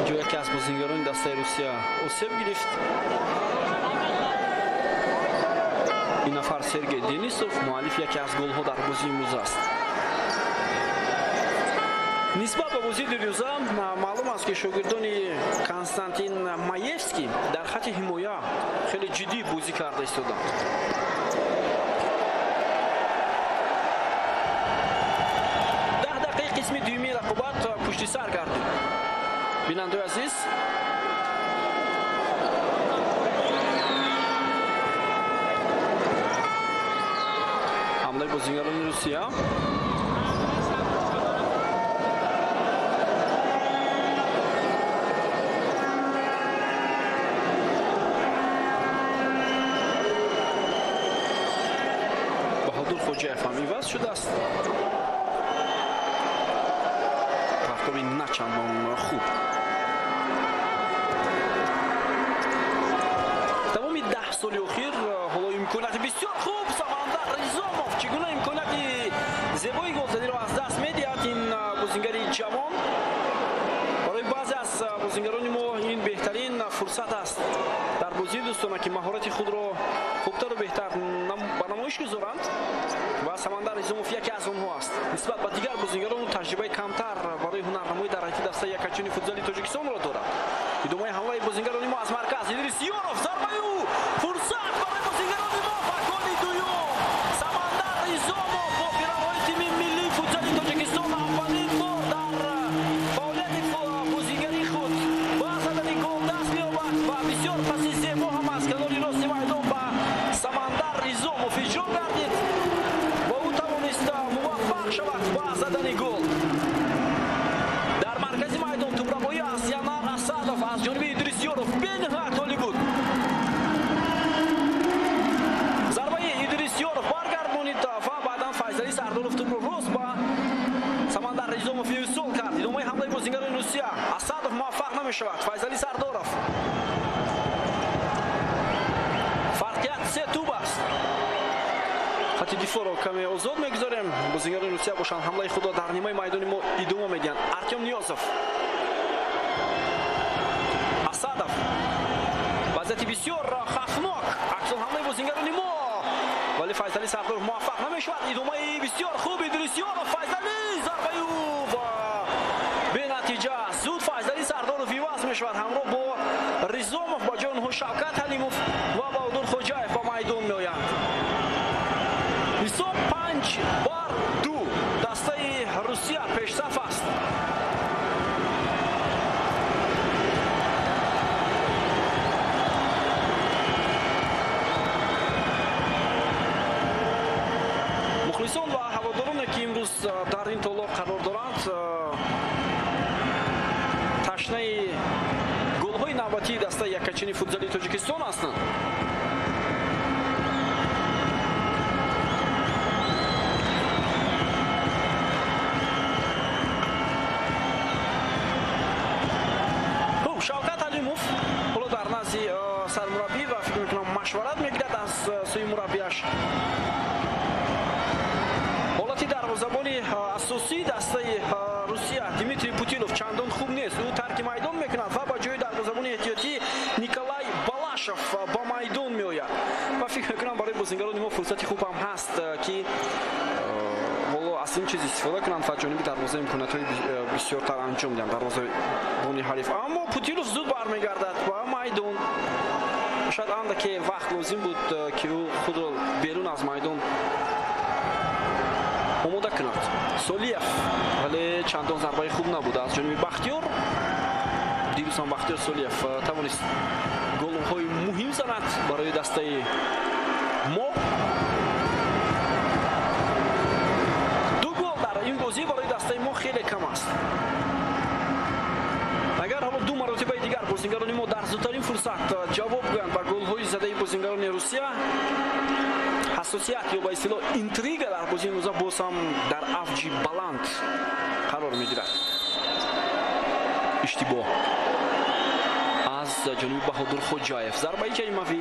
جو یکی از بازیگران دسته روسیه آسیب گرفت. این نفر سرگئی دنیسوف، مؤلف یکی از گل ها در بازی امروز است. نسبت به بازی دیروز معلوم است که شاگردان کنستانتین مایفسکی در خط حمایه خیلی جدی بازی کرده ایستادند. قسم دومی رقابت پشت سر کردیم. بیننده عزیز бозингарони Русия. Баҳодур Хоҷаев ҳам иваз шудааст. партоби начандон хуб. тамоми 10 соли охир ҳоло имконияти бисёр хуб Самандар Ризомов чӣ гуна имконияти зебои голзаниро аз даст медиҳад ин бозингари ҷавон. барои баъзе аз бозингарони мо ин беҳтарин фурсат аст дар бозии дӯстона ки маҳорати худро хубтару беҳтар ба намоиш гузоранд ва Самандар Ризомов яке аз онҳо аст. нисбат ба дигар бозингарону таҷрибаи камтар барои ҳунарнамоӣ дар ҳайати дастаи якачуни футзали Тоҷикистонро дорад. идомаи ҳамлаи бозингарони мо аз марказ Идрис Ёров зарбаю фурсат барои бозингарони мо ба голи дуюм. Самандар Ризомов бо пиравҳои тими миллии футзали Тоҷикистон аввалин бор дар фаъолияти бозингари худ ба задани гол даст меёбад ва бисёр паси зебо ҳам аз канори рости майдон ба Самандар Ризомов иҷро гардид ва ӯ тавонист муваффақ шавад ба задани гол. дар маркази майдон тӯбрабоӣ аз Янар Асадов аз ҷониби Идрис Ёров бениҳоят олӣ буд. зарбаи Идрис Ёров баргардонид ва баъдан Файзали Сардоров тӯбро рост ба Самандар Ризомов инсол кард. идомаи ҳамлаи бозингарони Русия. Асадов муваффақ намешавад. Файзали Сардоров. фарқият 3 тӯб аст. хати дифоъро каме озод мегузорем. бозингарони Русия бошанд ҳамлаи худро дар нимаи майдони мо идома медиҳанд. Артем Ниёзов. Асадов. вазъияти бисёр хавфнок. аксол ҳамлаи бозингарони мо. вале Файзали Сардоров муваффақ намешавад. идомаи бисёр хуб Идрис Ёров. Файзали зарбаю ва бенатиҷа. зуд Файзали Сардоров иваз мешавад ҳамроҳ бо Ризомов ба ҷои онҳо Шавкат Ҳалимов ва Баҳодур Хоҷаев ба майдон меоянд. ҳисоб 5-2 дастаи Русия пешсаф аст. мухлисон ва ҳаводороне ки имрӯз дар ин толоқ қарор доранд ташнаи голҳои навбатии дастаи якачини футзали Тоҷикистон ҳастанд. Шавкат Алимов ҳоло дар назди сармураббӣ ва фикр мекунам машварат мегирад аз сӯи мураббияш. ҳолати дарвозабони асосии дастаи Русия Дмитрий Путилов чандон хуб нест. ӯ тарки майдон мекунад ва ба ҷои дарвозабони эҳтиётӣ Николай Балашов ба майдон меояд. ва фикр мекунам барои бозингарони мо фурсати хуб ҳам ҳаст ки аз ин чиз истифода кунанд ва ҷониби дарвоза имкониятҳои бисёртар анҷом диҳанд дарвозабони ҳариф. аммо Путилов зуд бармегардад ба майдон. шояд андаке вақт лозим буд ки ӯ худро берун аз майдон омода кунад. Солиев вале чандон зарбаи хуб набуд аз ҷониби Бахтиёр. дирӯз ҳам Бахтиёр Солиев тавонист голҳои муҳим занад барои дастаи мо. ин бозӣ барои дастаи мо хеле кам аст. агар ҳоло ду маротибаи дигар бозингарони мо дар зудтарин фурсат ҷавоб гӯянд ба голҳои задаи бозингарони Русия, ҳасосият ё ба истилоҳ интрига дар бозии имрӯза боз ҳам дар авҷи баланд қарор мегирад. иштибоҳ аз ҷониби Баҳодур Хоҷаев. зарбаи ҷаримавӣ.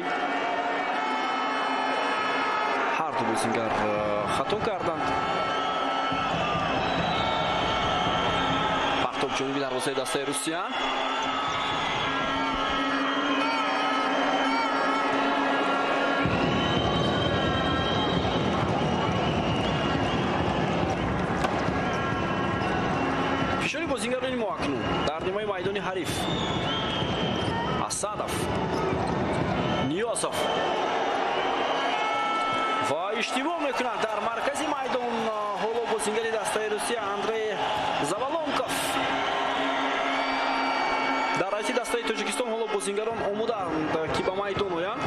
ҳар ду бозингар хато карданд. ҷониби дарвозаи дастаи Русия. фишори бозингарони мо акнун дар нимаи майдони ҳариф. Асадов. Ниёзов. ва иштибоҳ мекунад дар маркази майдон ҳоло бозингари дастаи Русия Андрей Заволонков. дар ҳайати дастаи Тоҷикистон ҳоло бозингарон омодаанд ки ба майдон оянд.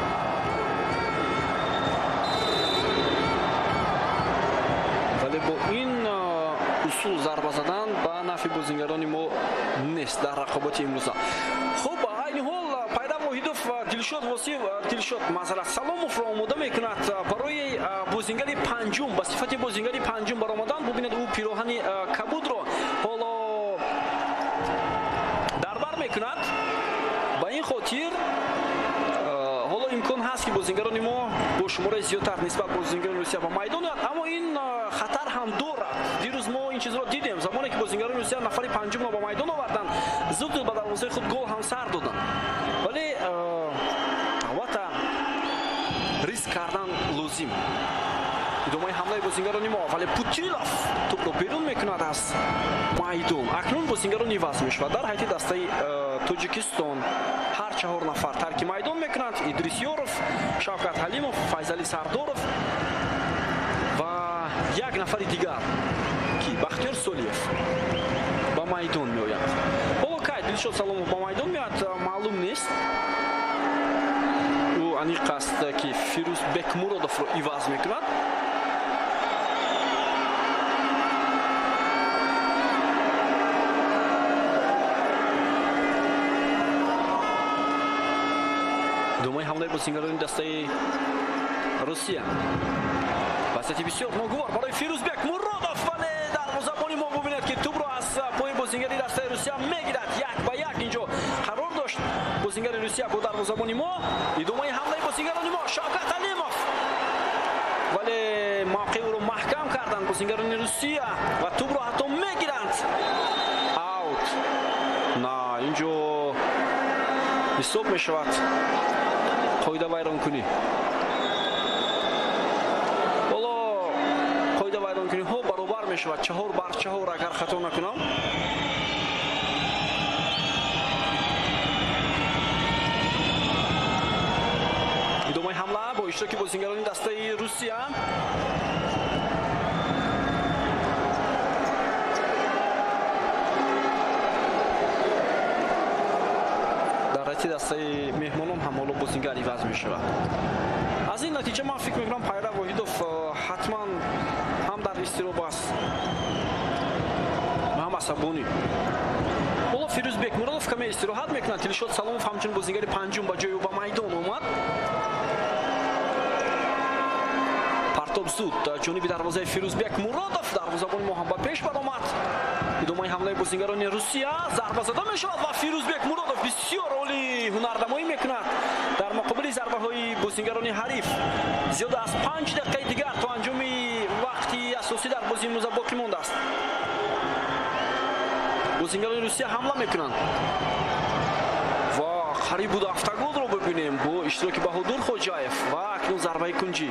усул зарба задан ба нафи бозингарони мо нест дар рақобати имрӯза. хуб айни ҳол пайда воҳидов дилшод восиф дилшод мазарат саломовро омода мекунад барои бозингари панҷум ба сифати бозингари панҷум баромадан. бубинед ӯ пироҳани кабудро ҳоло дарбар мекунад. ба ин хотир ҳоло имкон ҳаст ки бозингарони мо бо шумораи зиёдтар нисбат бозингарони русия ба майдон ояд, аммо ин хатар ҳам дорад. дирӯз мо ин чизро дидем. замоне ки бозингарони русия нафари панҷумро ба майдон оварданд, зуд ба дарвозаи худ гол ҳам сар доданд. вале албатта риск кардан лозим. идомаи ҳамлаи бозингарони мо, вале Путилов тӯпро берун мекунад аз майдон. акнун бозингарони иваз мешавад. дар ҳайати дастаи тоҷикистон ҳар 4 нафар тарки майдон мекунанд. Идрис Ёров, Шавкат Ҳалимов, Файзали Сардоров ва як нафари дигар ки Бахтиёр Солиев ба майдон меояд. ҳоло кай Дилшод Саломов ба майдон меояд маълум нест. ӯ аниқ аст ки Фирӯз Бекмуродовро иваз мекунад. думаи ҳамлаи бозингарони дастаи русия. васияти бисёр ногувор барои Фирӯз Бекмуродов, вале дарвозабони мо бубинед ки тӯбро аз пои бозингари дастаи русия мегирад. 1-1 инҷо қарор дошт бозингари русия бо дарвозабони мо. идомаи ҳамлаи бозингарони мо Шавкат Алимов, вале мавқеъро маҳкам карданд бозингарони русия ва тӯбро ҳатто мегиранд. аут. на инҷо ҳисоб мешавад қоида вайронкунӣ. ҳоло қоида вайронкуниҳо баробар мешавад 4-4 агар хато накунам. идомаи ҳамла бо иштироки бозингарони дастаи русия. дастаи меҳмонон ҳам ҳоло бозингар иваз мешавад. аз ин натиҷа ман фикр мекунам Пайра Воҳидов ҳатман ҳам дар изтироб аст ва ҳам асабонӣ. ҳоло Фирӯз Бекмуродов каме истироҳат мекунад. Дилшод Саломов ҳамчун бозингари панҷум ба ҷои ӯ ба майдон омад. партоб зуд ҷониби дарвозаи Фирӯз Бекмуродов. дарвозабони мо ҳам ба пеш баромад. идомаи ҳамлаи бозингарони русия. зарба зада мешавад ва Фирӯз Бекмуродов бисёр оли ҳунарнамоӣ мекунад дар муқобили зарбаҳои бозингарони ҳариф. зиёда аз 5 дақиқаи дигар то анҷоми вақти асосӣ дар бозии имрӯза боқӣ мондааст. бозингарони русия ҳамла мекунанд ва қариб буд автоголро бибинем бо иштироки Баҳодур Хоҷаев ва акнун зарбаи кунҷӣ.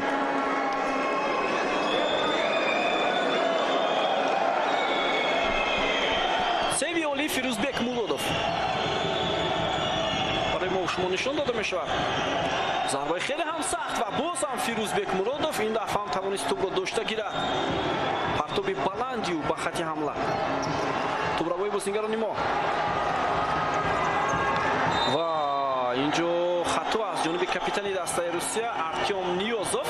севи оли Фирӯз Бекмуродов барои мо шумо нишон дода мешавад. зарбаи хеле ҳам сахт ва боз ҳам Фирӯз Бекмуродов ин дафъа ҳам тавонист тӯбро дошта гирад. партоби баландию ба хати ҳамла. тӯбравои бозингарони мо ва инҷо хато аз ҷониби капитани дастаи русия Артём Ниёзов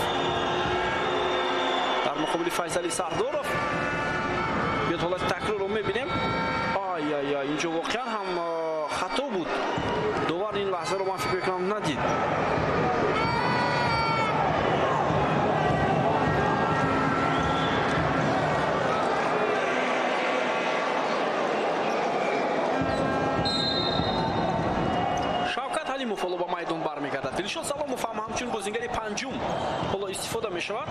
дар муқобили Файзали Сардоров. биёд ҳолати такрорро мебинем. инҷо воқеан ҳам хато буд. довар ин лаҳзаро ман фикр мекунам надид. Шавкат Ҳалимов ҳоло ба майдон бармегардад. Дилшод Саломов ҳам ҳамчун бозингари панҷум ҳоло истифода мешавад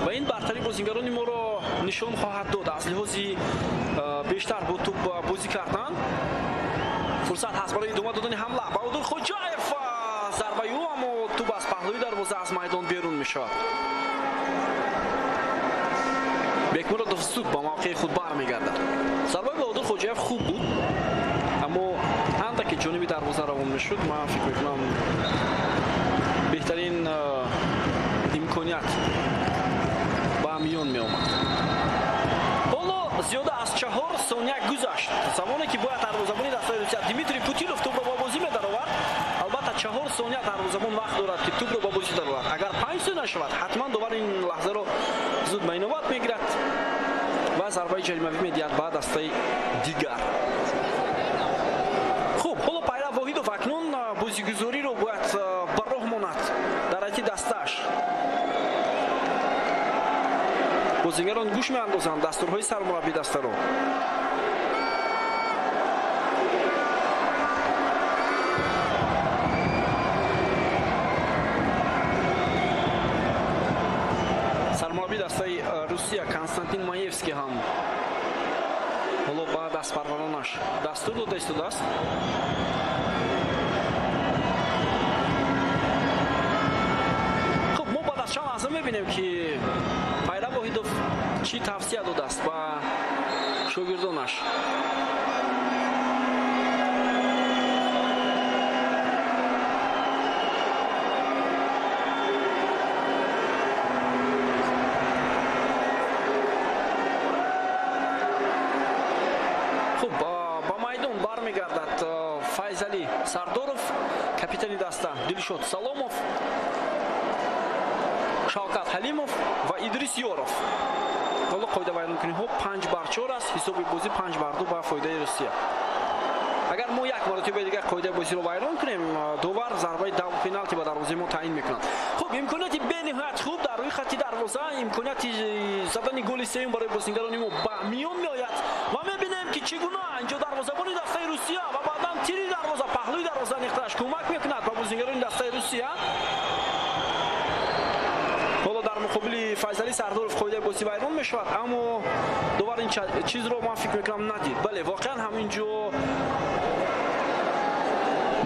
ва ин бартари бозингарони моро нишон хоҳад дод аз лиҳози бештар бо тӯб бозӣ кардан. фурсат ҳаст барои идома додани ҳамла. Баҳодур Хоҷаев зарбаи ӯ, аммо тӯб аз паҳлӯи дарвоза аз майдон берун мешавад. Бекмуродов зуд ба мавқеи худ бармегардад. зарбаи Баҳодур Хоҷаев хуб буд, аммо андаке ҷониби дарвоза равон мешуд. ман фикр мекунам беҳтарин имконият ба миён меомад. ҳоло зиёда аз 4 сония гузашт. замоне ки бояд дарвозабони дастаи русия Дмитрий Путилов тӯбро ба бозӣ медаровад. албатта 4 сония дарвозабон вақт дорад ки тӯбро ба бозӣ даровад. агар 5 сония шавад, ҳатман довар ин лаҳзаро зуд ба инобат мегирад зарбаи ҷаримавӣ медиҳад ба дастаи дигар. хуб, ҳоло Пайрав Воҳидов акнун бозигузориро бояд ба роҳ монад дар айти дастааш. бозигарон гӯш меандозанд дастурҳои сармураббии дастаро. сармураббии дастаи Русия Константин Маевский ҳам ҳоло ба дастпарваронаш дастур дода истодааст. хуб, мо баъд аз чанд лаҳза мебинем ки Пайрав Воҳидов чӣ тавсия додааст ба шогирдонаш. Файзали Сардоров, капитани даста Дилшод Саломов, Шавкат Халимов ва Идрис Ёров. ҳоло қоида вайронкуниҳо 5-4 аст. ҳисоби бозӣ 5-2 ба фоидаи Русия. агар мо як маротиба дигар қоидаи бозиро вайрон кунем, довар зарбаи давм пеналти ба дарвозаи мо таъин мекунад. хуб, имконияти бениҳоят хуб дар рӯи хатти дарвоза, имконияти задани голи сеюм барои бозигарони мо ба миён меояд ва мебинем ки чӣ гуна инҷо дарвозабони дастаи Русия ва баъдан тири дарвоза, паҳлӯи дарвоза нехташ кӯмак мекунад ба бозигарони дастаи Русия. ҳоло дар муқобили Файзали Сардоров қоидаи бозӣ вайрон мешавад, аммо довар ин чизро ман фикр мекунам надид. бале, воқеан ҳаминҷо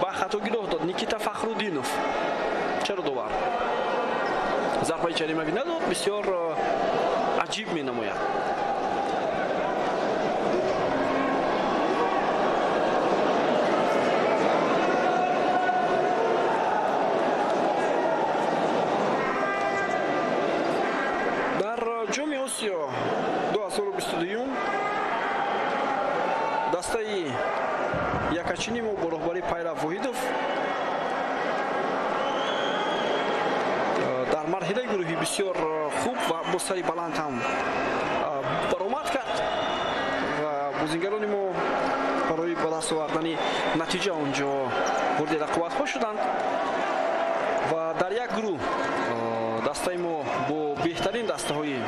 ба хато гироҳ дод Никита Фахруддинов. чаро довар зарбаи ҷаримавӣ надод? бисёр аҷиб менамояд. ҷоми Осиё 2022 дастаи якачини мо бо роҳбари Пайрав Воҳидов дар марҳилаи гурӯҳӣ бисёр хуб ва бо сари баланд ҳам баромад кард ва бозигарони мо барои ба даст овардани натиҷа онҷо ворди рақобатҳо шуданд ва дар як гурӯҳ дастаи мо бо беҳтарин дастаҳои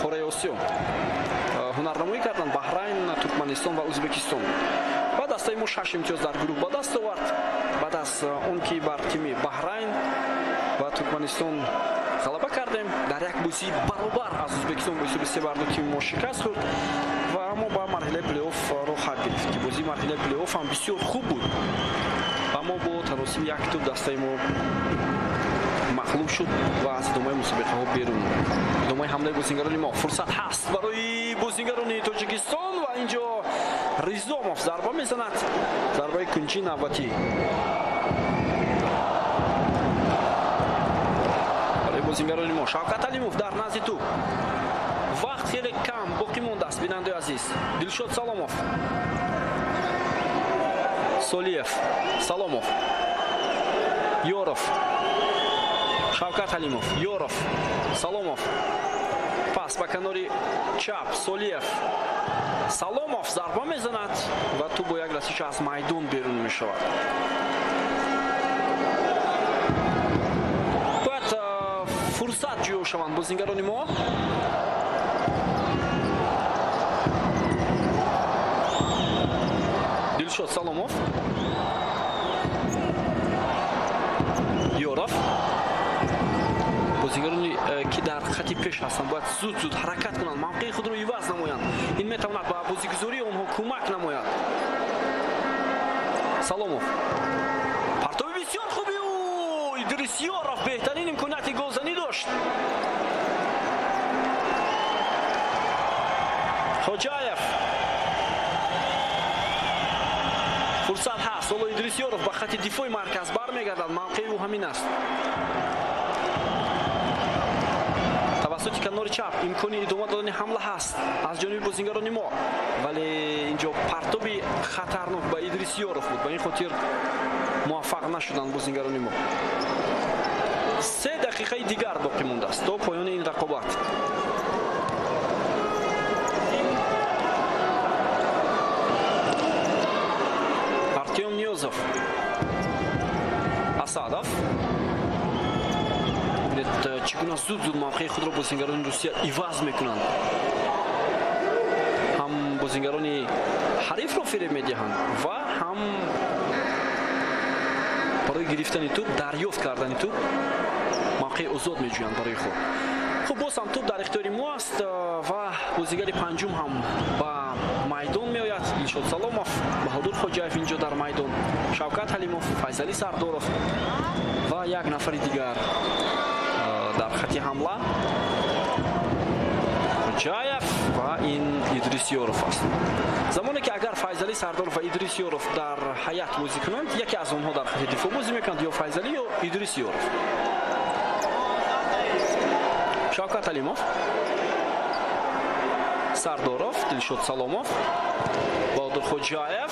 қораи Осиё ҳунарнамоӣ карданд: Баҳрайн, Туркманистон ва Ӯзбекистон. ва дастаи мо 6 имтиёз дар гурӯҳ ба даст овард. баъд аз он ки бар тими Баҳрайн ва Туркманистон ғалаба кардем, дар як бозии баробар аз Ӯзбекистон бо ҳисоби 3-2 тими мо шикаст хӯрд ва мо ба марҳилаи плей-офф роҳ гирифт ки бозии марҳилаи плей-офф ҳам бисёр хуб буд. аммо бо таносиби як туп дастаи мо мағлуб шуд ва аз идомаи мусобиқаҳо берун. идомаи ҳамлаи бозигарони мо. фурсат ҳаст барои бозигарони Тоҷикистон ва инҷо Ризомов зарба мезанад. зарбаи кунҷи навбатӣ барои бозигарони мо. Шавкат Алимов дар назди туп. вақт хеле кам боқӣ мондааст. бинандаи азиз, Дилшод Саломов, Солиев, Саломов, Ёров, Шавкат Алимов, Ёров, Саломов. пас ба канори чап, Солиев, Саломов зарба мезанад ва ту бо як расиша аз майдон берун мешавад. бояд фурсат ҷӯё шаванд бозигарони мо. Дилшод Саломов, Ёров. бозигарони ки дар хати пеш ҳастанд бояд зуд ҳаракат кунанд, мавқеи худро иваз намоянд. ин метавонад ба бозигузории онҳо кӯмак намояд. Саломов, партоби бисёр хуби Идрис Ёров беҳтарин имконияти голзанӣ дошт. Хоҷаев, фурсат ҳаст. ҳоло Идрис Ёров ба хати дифои марказ бармегардад. мавқеи ӯ ҳамин аст. тавассути канори чап имкони идома додани ҳамла ҳаст аз ҷониби бозигарони мо, вале инҷо партоби хатарнок ба Идрис Ёров буд. ба ин хотир муваффақ нашуданд бозигарони мо. 3 дақиқаи дигар боқӣ мондааст то поёни ин рақобат. ҳадаф. Бинед чӣ гуна зуд мавқеи худро бозингарони Русия иваз мекунанд. Ҳам бозингарони ҳарифро фиреб медиҳанд ва ҳам барои гирифтани туп, дарёфт кардани туп мавқеи озод меҷӯянд барои худ. Хуб, боз ҳам туп дар ихтиёри мо аст ва бозигари панҷум ҳам ба майдон меояд. Илшод Саломов, Баҳодур Хоҷаев инҷо дар майдон, Шавкат Ҳалимов, Файзалӣ Сардоров ва як нафари дигар дар хати ҳамла Хоҷаев ва ин Идрисёров аст. Замоне ки агар Файзалӣ Сардоров ва Идрисёров дар ҳаят бозӣ кунанд, яке аз онҳо дар хати дифоъ бозӣ мекунад, ё Файзалӣ ё Идрисёров. Шавкат Ҳалимов, Сардоров, Дилшод Саломов, Баҳодур Хоҷаев.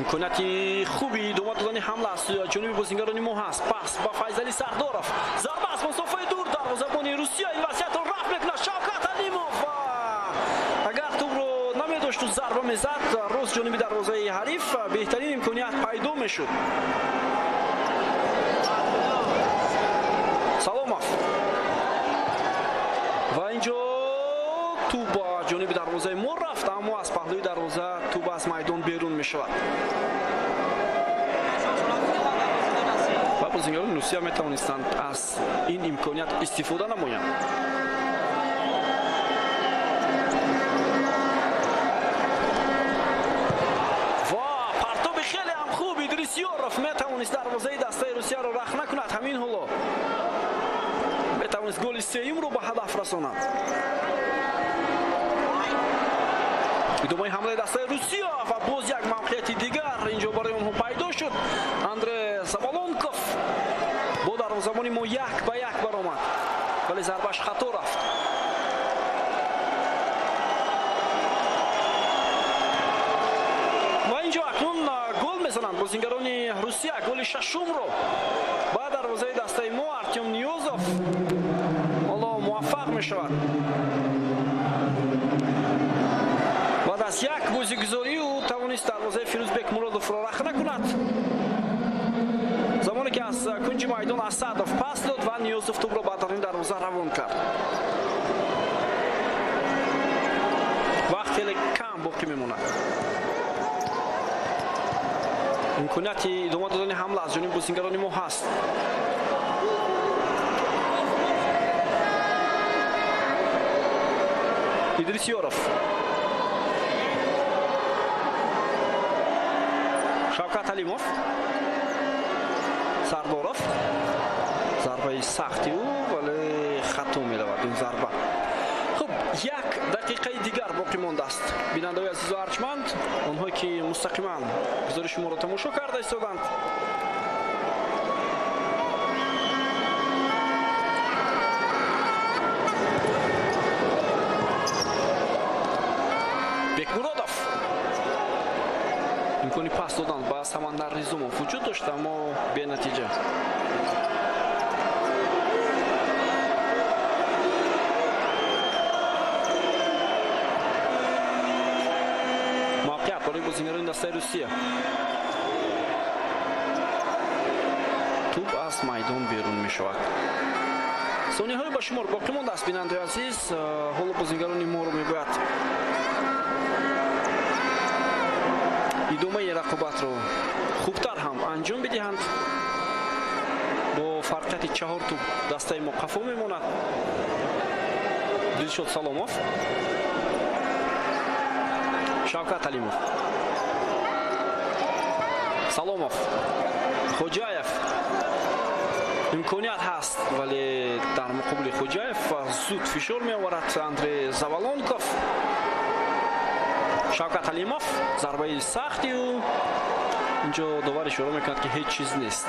имконияти хуби идома додани ҳамла аз ҷониби бозингарони мо ҳаст. Пас ба Файзалӣ Сардоров, зарба аз масофаи дур, дарвозабони Русия ин вазъиятро рафт мекунад. Шавкат Ҳалимов агар тӯбро намедошту зарба мезад рост ҷониби дарвозаи ҳариф, беҳтарин имконият пайдо мешуд. Саломов ва инҷо туп ба ҷониби дарвозаи мо рафт, аммо аз паҳлӯи дарвоза туп аз майдон берун мешавад. ва бозингарони Русия метавонистанд аз ин имконият истифода намоянд. ва партоби хеле ҳам хуб Идрисёров метавонист дарвозаи дастаи Русияро рахна кунад. ҳамин ҳоло метавонист голи сеюмро ба ҳадаф расонад. идомаи ҳамлаи дастаи Русия ва боз як мавқеияти дигар инҷо барои онҳо пайдо шуд. Андре Заболонков бо дарвозабони мо як ба як баромад, вале зарбаш хато рафт. ва инҷо акнун гол мезананд бозингарони Русия, голи шашумро ба дарвозаи дастаи мо. Артем Ниёзов ҳоло муваффақ мешавад. баъд аз як бозигузорӣ ӯ тавонист дарвозаи Фирӯзбек Муродовро рахна кунад. замоне ки аз кунҷи майдон Асадов пас дод ва Ниёзов тӯбро ба даруни дарвоза равон кард. вақт хеле кам боқӣ мемонад. имконияти идома додани ҳамла аз ҷониби бозингарони мо ҳаст. Идрисёров, Шавкат Ҳалимов, Сардоров. зарбаи сахти ӯ, вале хато меравад ин зарба. хуб, як дақиқаи дигар боқӣ мондааст. бинандаҳои азизу арҷманд, онҳое ки мустақиман гузориши моро тамошо карда истоданд, Бекмуродов имкони пас додан ба Самандар Низомов вуҷуд дошт, аммо бенатиҷа. мавқеият барои бозингарони дастаи Русия. туп аз майдон берун мешавад. сониҳои ба шумор боқӣ мондааст. бинандаҳои азиз, ҳоло бозингарони моро мебояд идомаи рақобатро хубтар ҳам анҷом бидиҳанд. бо фарқияти 4 туп дастаи мо қафо мемонад. Дилшод Саломов, Шавкат Ҳалимов, Саломов, Хоҷаев. имконият ҳаст, вале дар муқобили Хоҷаев зуд фишор меоварад Андре Заболонков. Шавкат Ҳалимов, зарбаи сахти ӯ. инҷо довар ишора мекунад ки ҳеҷ чиз нест.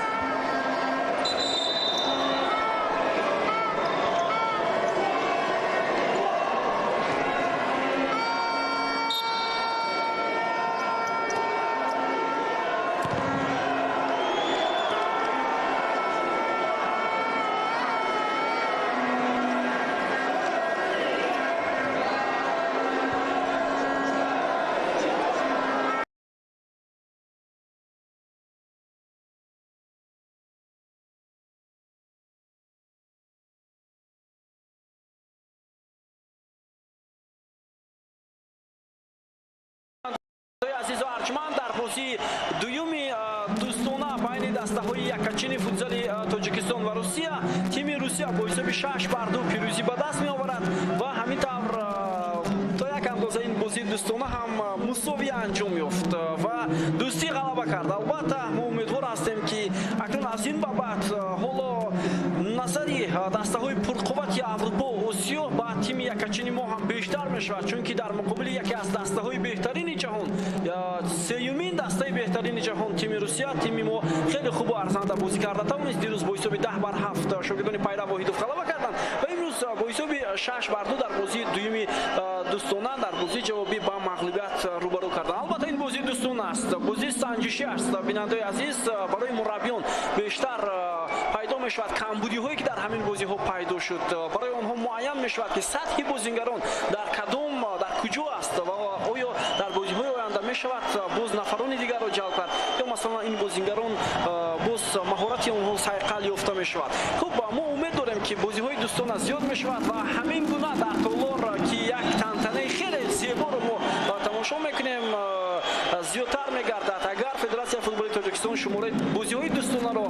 арчманд дар бозии дуюми дӯстона байни дастаҳои якачини футзали тоҷикистон ва русия тими русия бо ҳисоби 6-2 пирӯзӣ ба даст меоварад ва ҳамин тавр то як андоза ин бозии дӯстона ҳам мусовӣ анҷом ёфт ва дӯстӣ ғалаба кард. Албатта мо умедвор ҳастем ки акнун аз ин ба баъд ҳоло назари дастаҳои пурқуввати Аврупо, Осиё ба тими якачини мо ҳам бештар мешавад, чунки дар муқобили яке аз дастаҳои беҳтарини ҷаҳон, сеюмин дастаи беҳтарини ҷаҳон тими Русия, тими мо хеле хубу арзанда бозӣ карда тавонист. Дирӯз бо ҳисоби 10-7 шогирдони пайра Воҳидов ғалаба карданд ва имрӯз бо ҳисоби 6-2 дар бозии дуюми дӯстона дар бозии ҷавобӣ ба мағлубият рӯбарӯ карданд. Албатта ин бозии дӯстона аст, бозии санҷишӣ аст. Бинандаи азиз, барои мураббиён бештар пайдо мешавад камбудиҳое ки дар ҳамин бозиҳо пайдо шуд. Барои онҳо муайян мешавад ки сатҳи бозингарон дар куҷо аст ва оё дар бозиҳои оянда мешавад боз нафарони дигарро ҷалб кард ё масалан ин бозингарон боз маҳорати онҳо сайқал ёфта мешавад. Хуб, мо умед дорем ки бозиҳои дӯстона зиёд мешавад ва ҳамин гуна дар толор ки як тантанаи хеле зеборо мо тамошо мекунем зиёдтар мегардад. Агар Федератсияи футболи Тоҷикистон шумораи бозиҳои дӯстонаро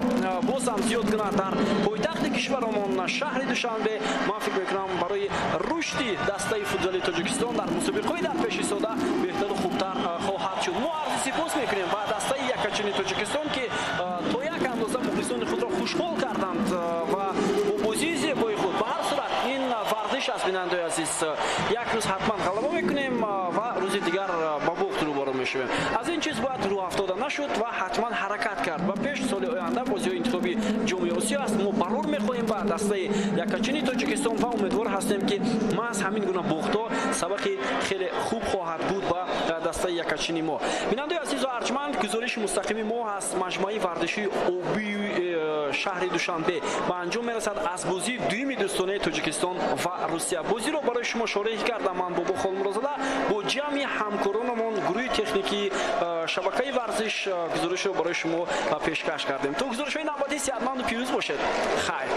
боз ҳам зиёд кунад дар пойтахти кишваромон шаҳри Душанбе, ман фикр мекунам барои рушди дастаи футзали Тоҷикистон дар мусобиқаҳои дар пеши сода беҳтару хубтар хоҳад шуд. Мо арзи сипос мекунем ба дастаи якачини Тоҷикистон ки то як андоза мухлисони худро хушҳол карданд ва бо бозии зебои худ. Ба ҳар сурат ин варзиш аст, бинандаи азиз. Як рӯз ҳатман ғалаба мекунем ва рӯзи дигар ба бохт рӯбаро мешавем. Аз ин чиз бояд рӯ афтода нашуд ва ҳатман ҳаракат кард. Ба пеш соли оянда бозиҳои интихоби ҷоми Осиё аст. Мо барор мехоҳем ба дастаи якачини Тоҷикистон ва умедвор ҳастем ки маҳз ҳамин гуна бохтҳо сабақи хеле хуб хоҳад буд ба дастаи якачини мо. Бинандаи азизу арҷманд, гузориши мустақими мо ҳаст маҷмӯаи варзишии обии шаҳри Душанбе ба анҷом мерасад аз бозии дуюми дӯстонаи Тоҷикистон ва Русия. Бозиро барои шумо шорҳ кардам ман Бобо Холмурозада бо ҷамъи ҳамкоронамон гурӯҳи техникии шабакаи варзиш гузоришро барои шумо пешкаш кардем. То гузоришҳои навбатӣ сеҳатманду пирӯз бошед. Хайр.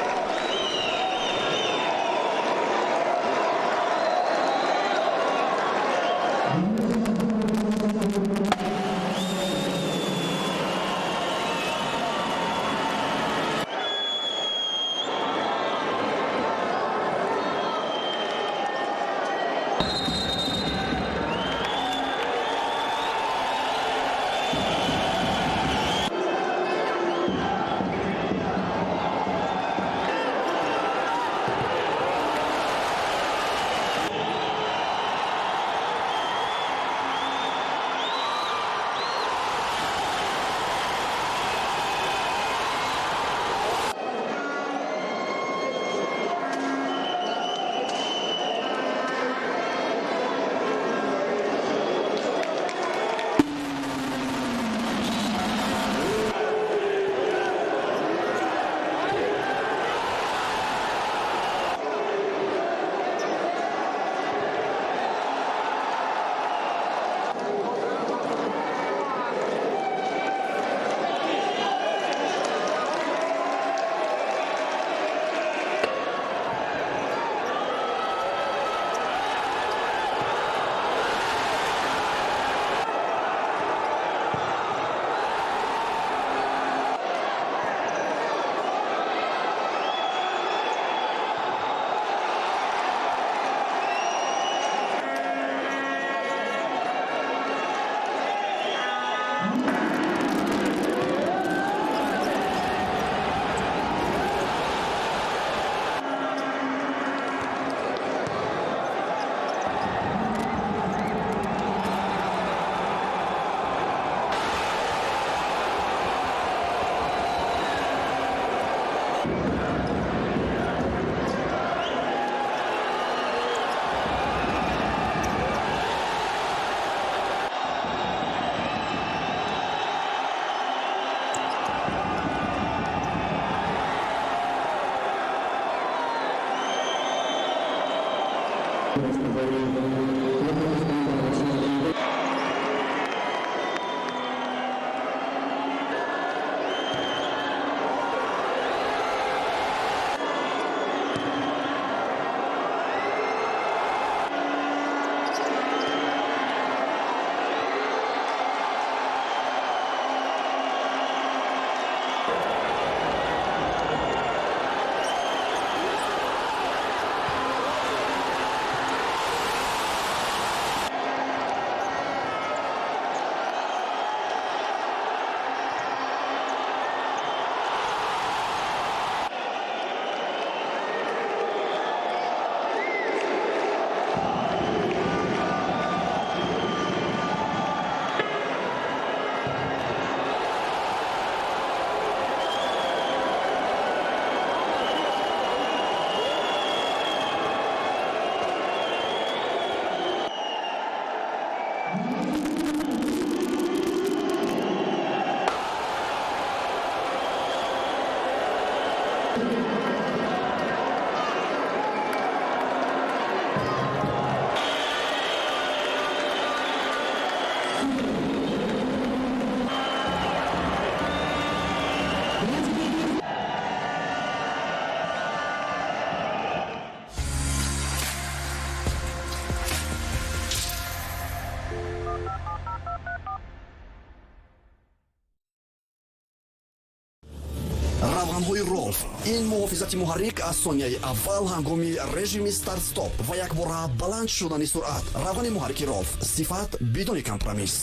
равғанҳои ролф ин муҳофизати муҳаррик аз сонияи аввал ҳангоми режими старт-стоп ва якбора баланд шудани суръат. равғани муҳаррики ролф, сифат бидуни компромисс.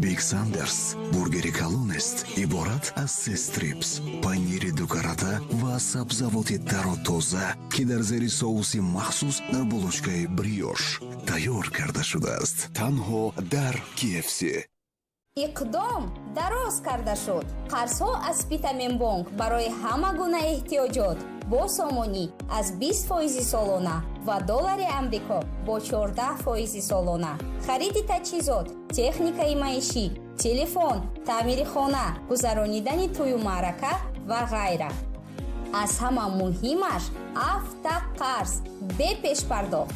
Big Sanders бургери калонест иборат аз 3 стрипс, панири дукарата ва сабзавоти таро тоза ки дар зери соуси махсус дар булочкаи бриош тайёр карда шудааст. Танҳо дар KFC. иқдом дароз карда шуд. қарзҳо аз Витаминбонк барои ҳама гуна эҳтиёҷот бо сомонӣ аз 20% солона ва доллари амрико бо 14% солона. хариди таҷҳизот, техникаи маишӣ, телефон, таъмири хона, гузаронидани тӯю маърака ва ғайра. аз ҳама муҳимаш автоқарз бе пешпардохт.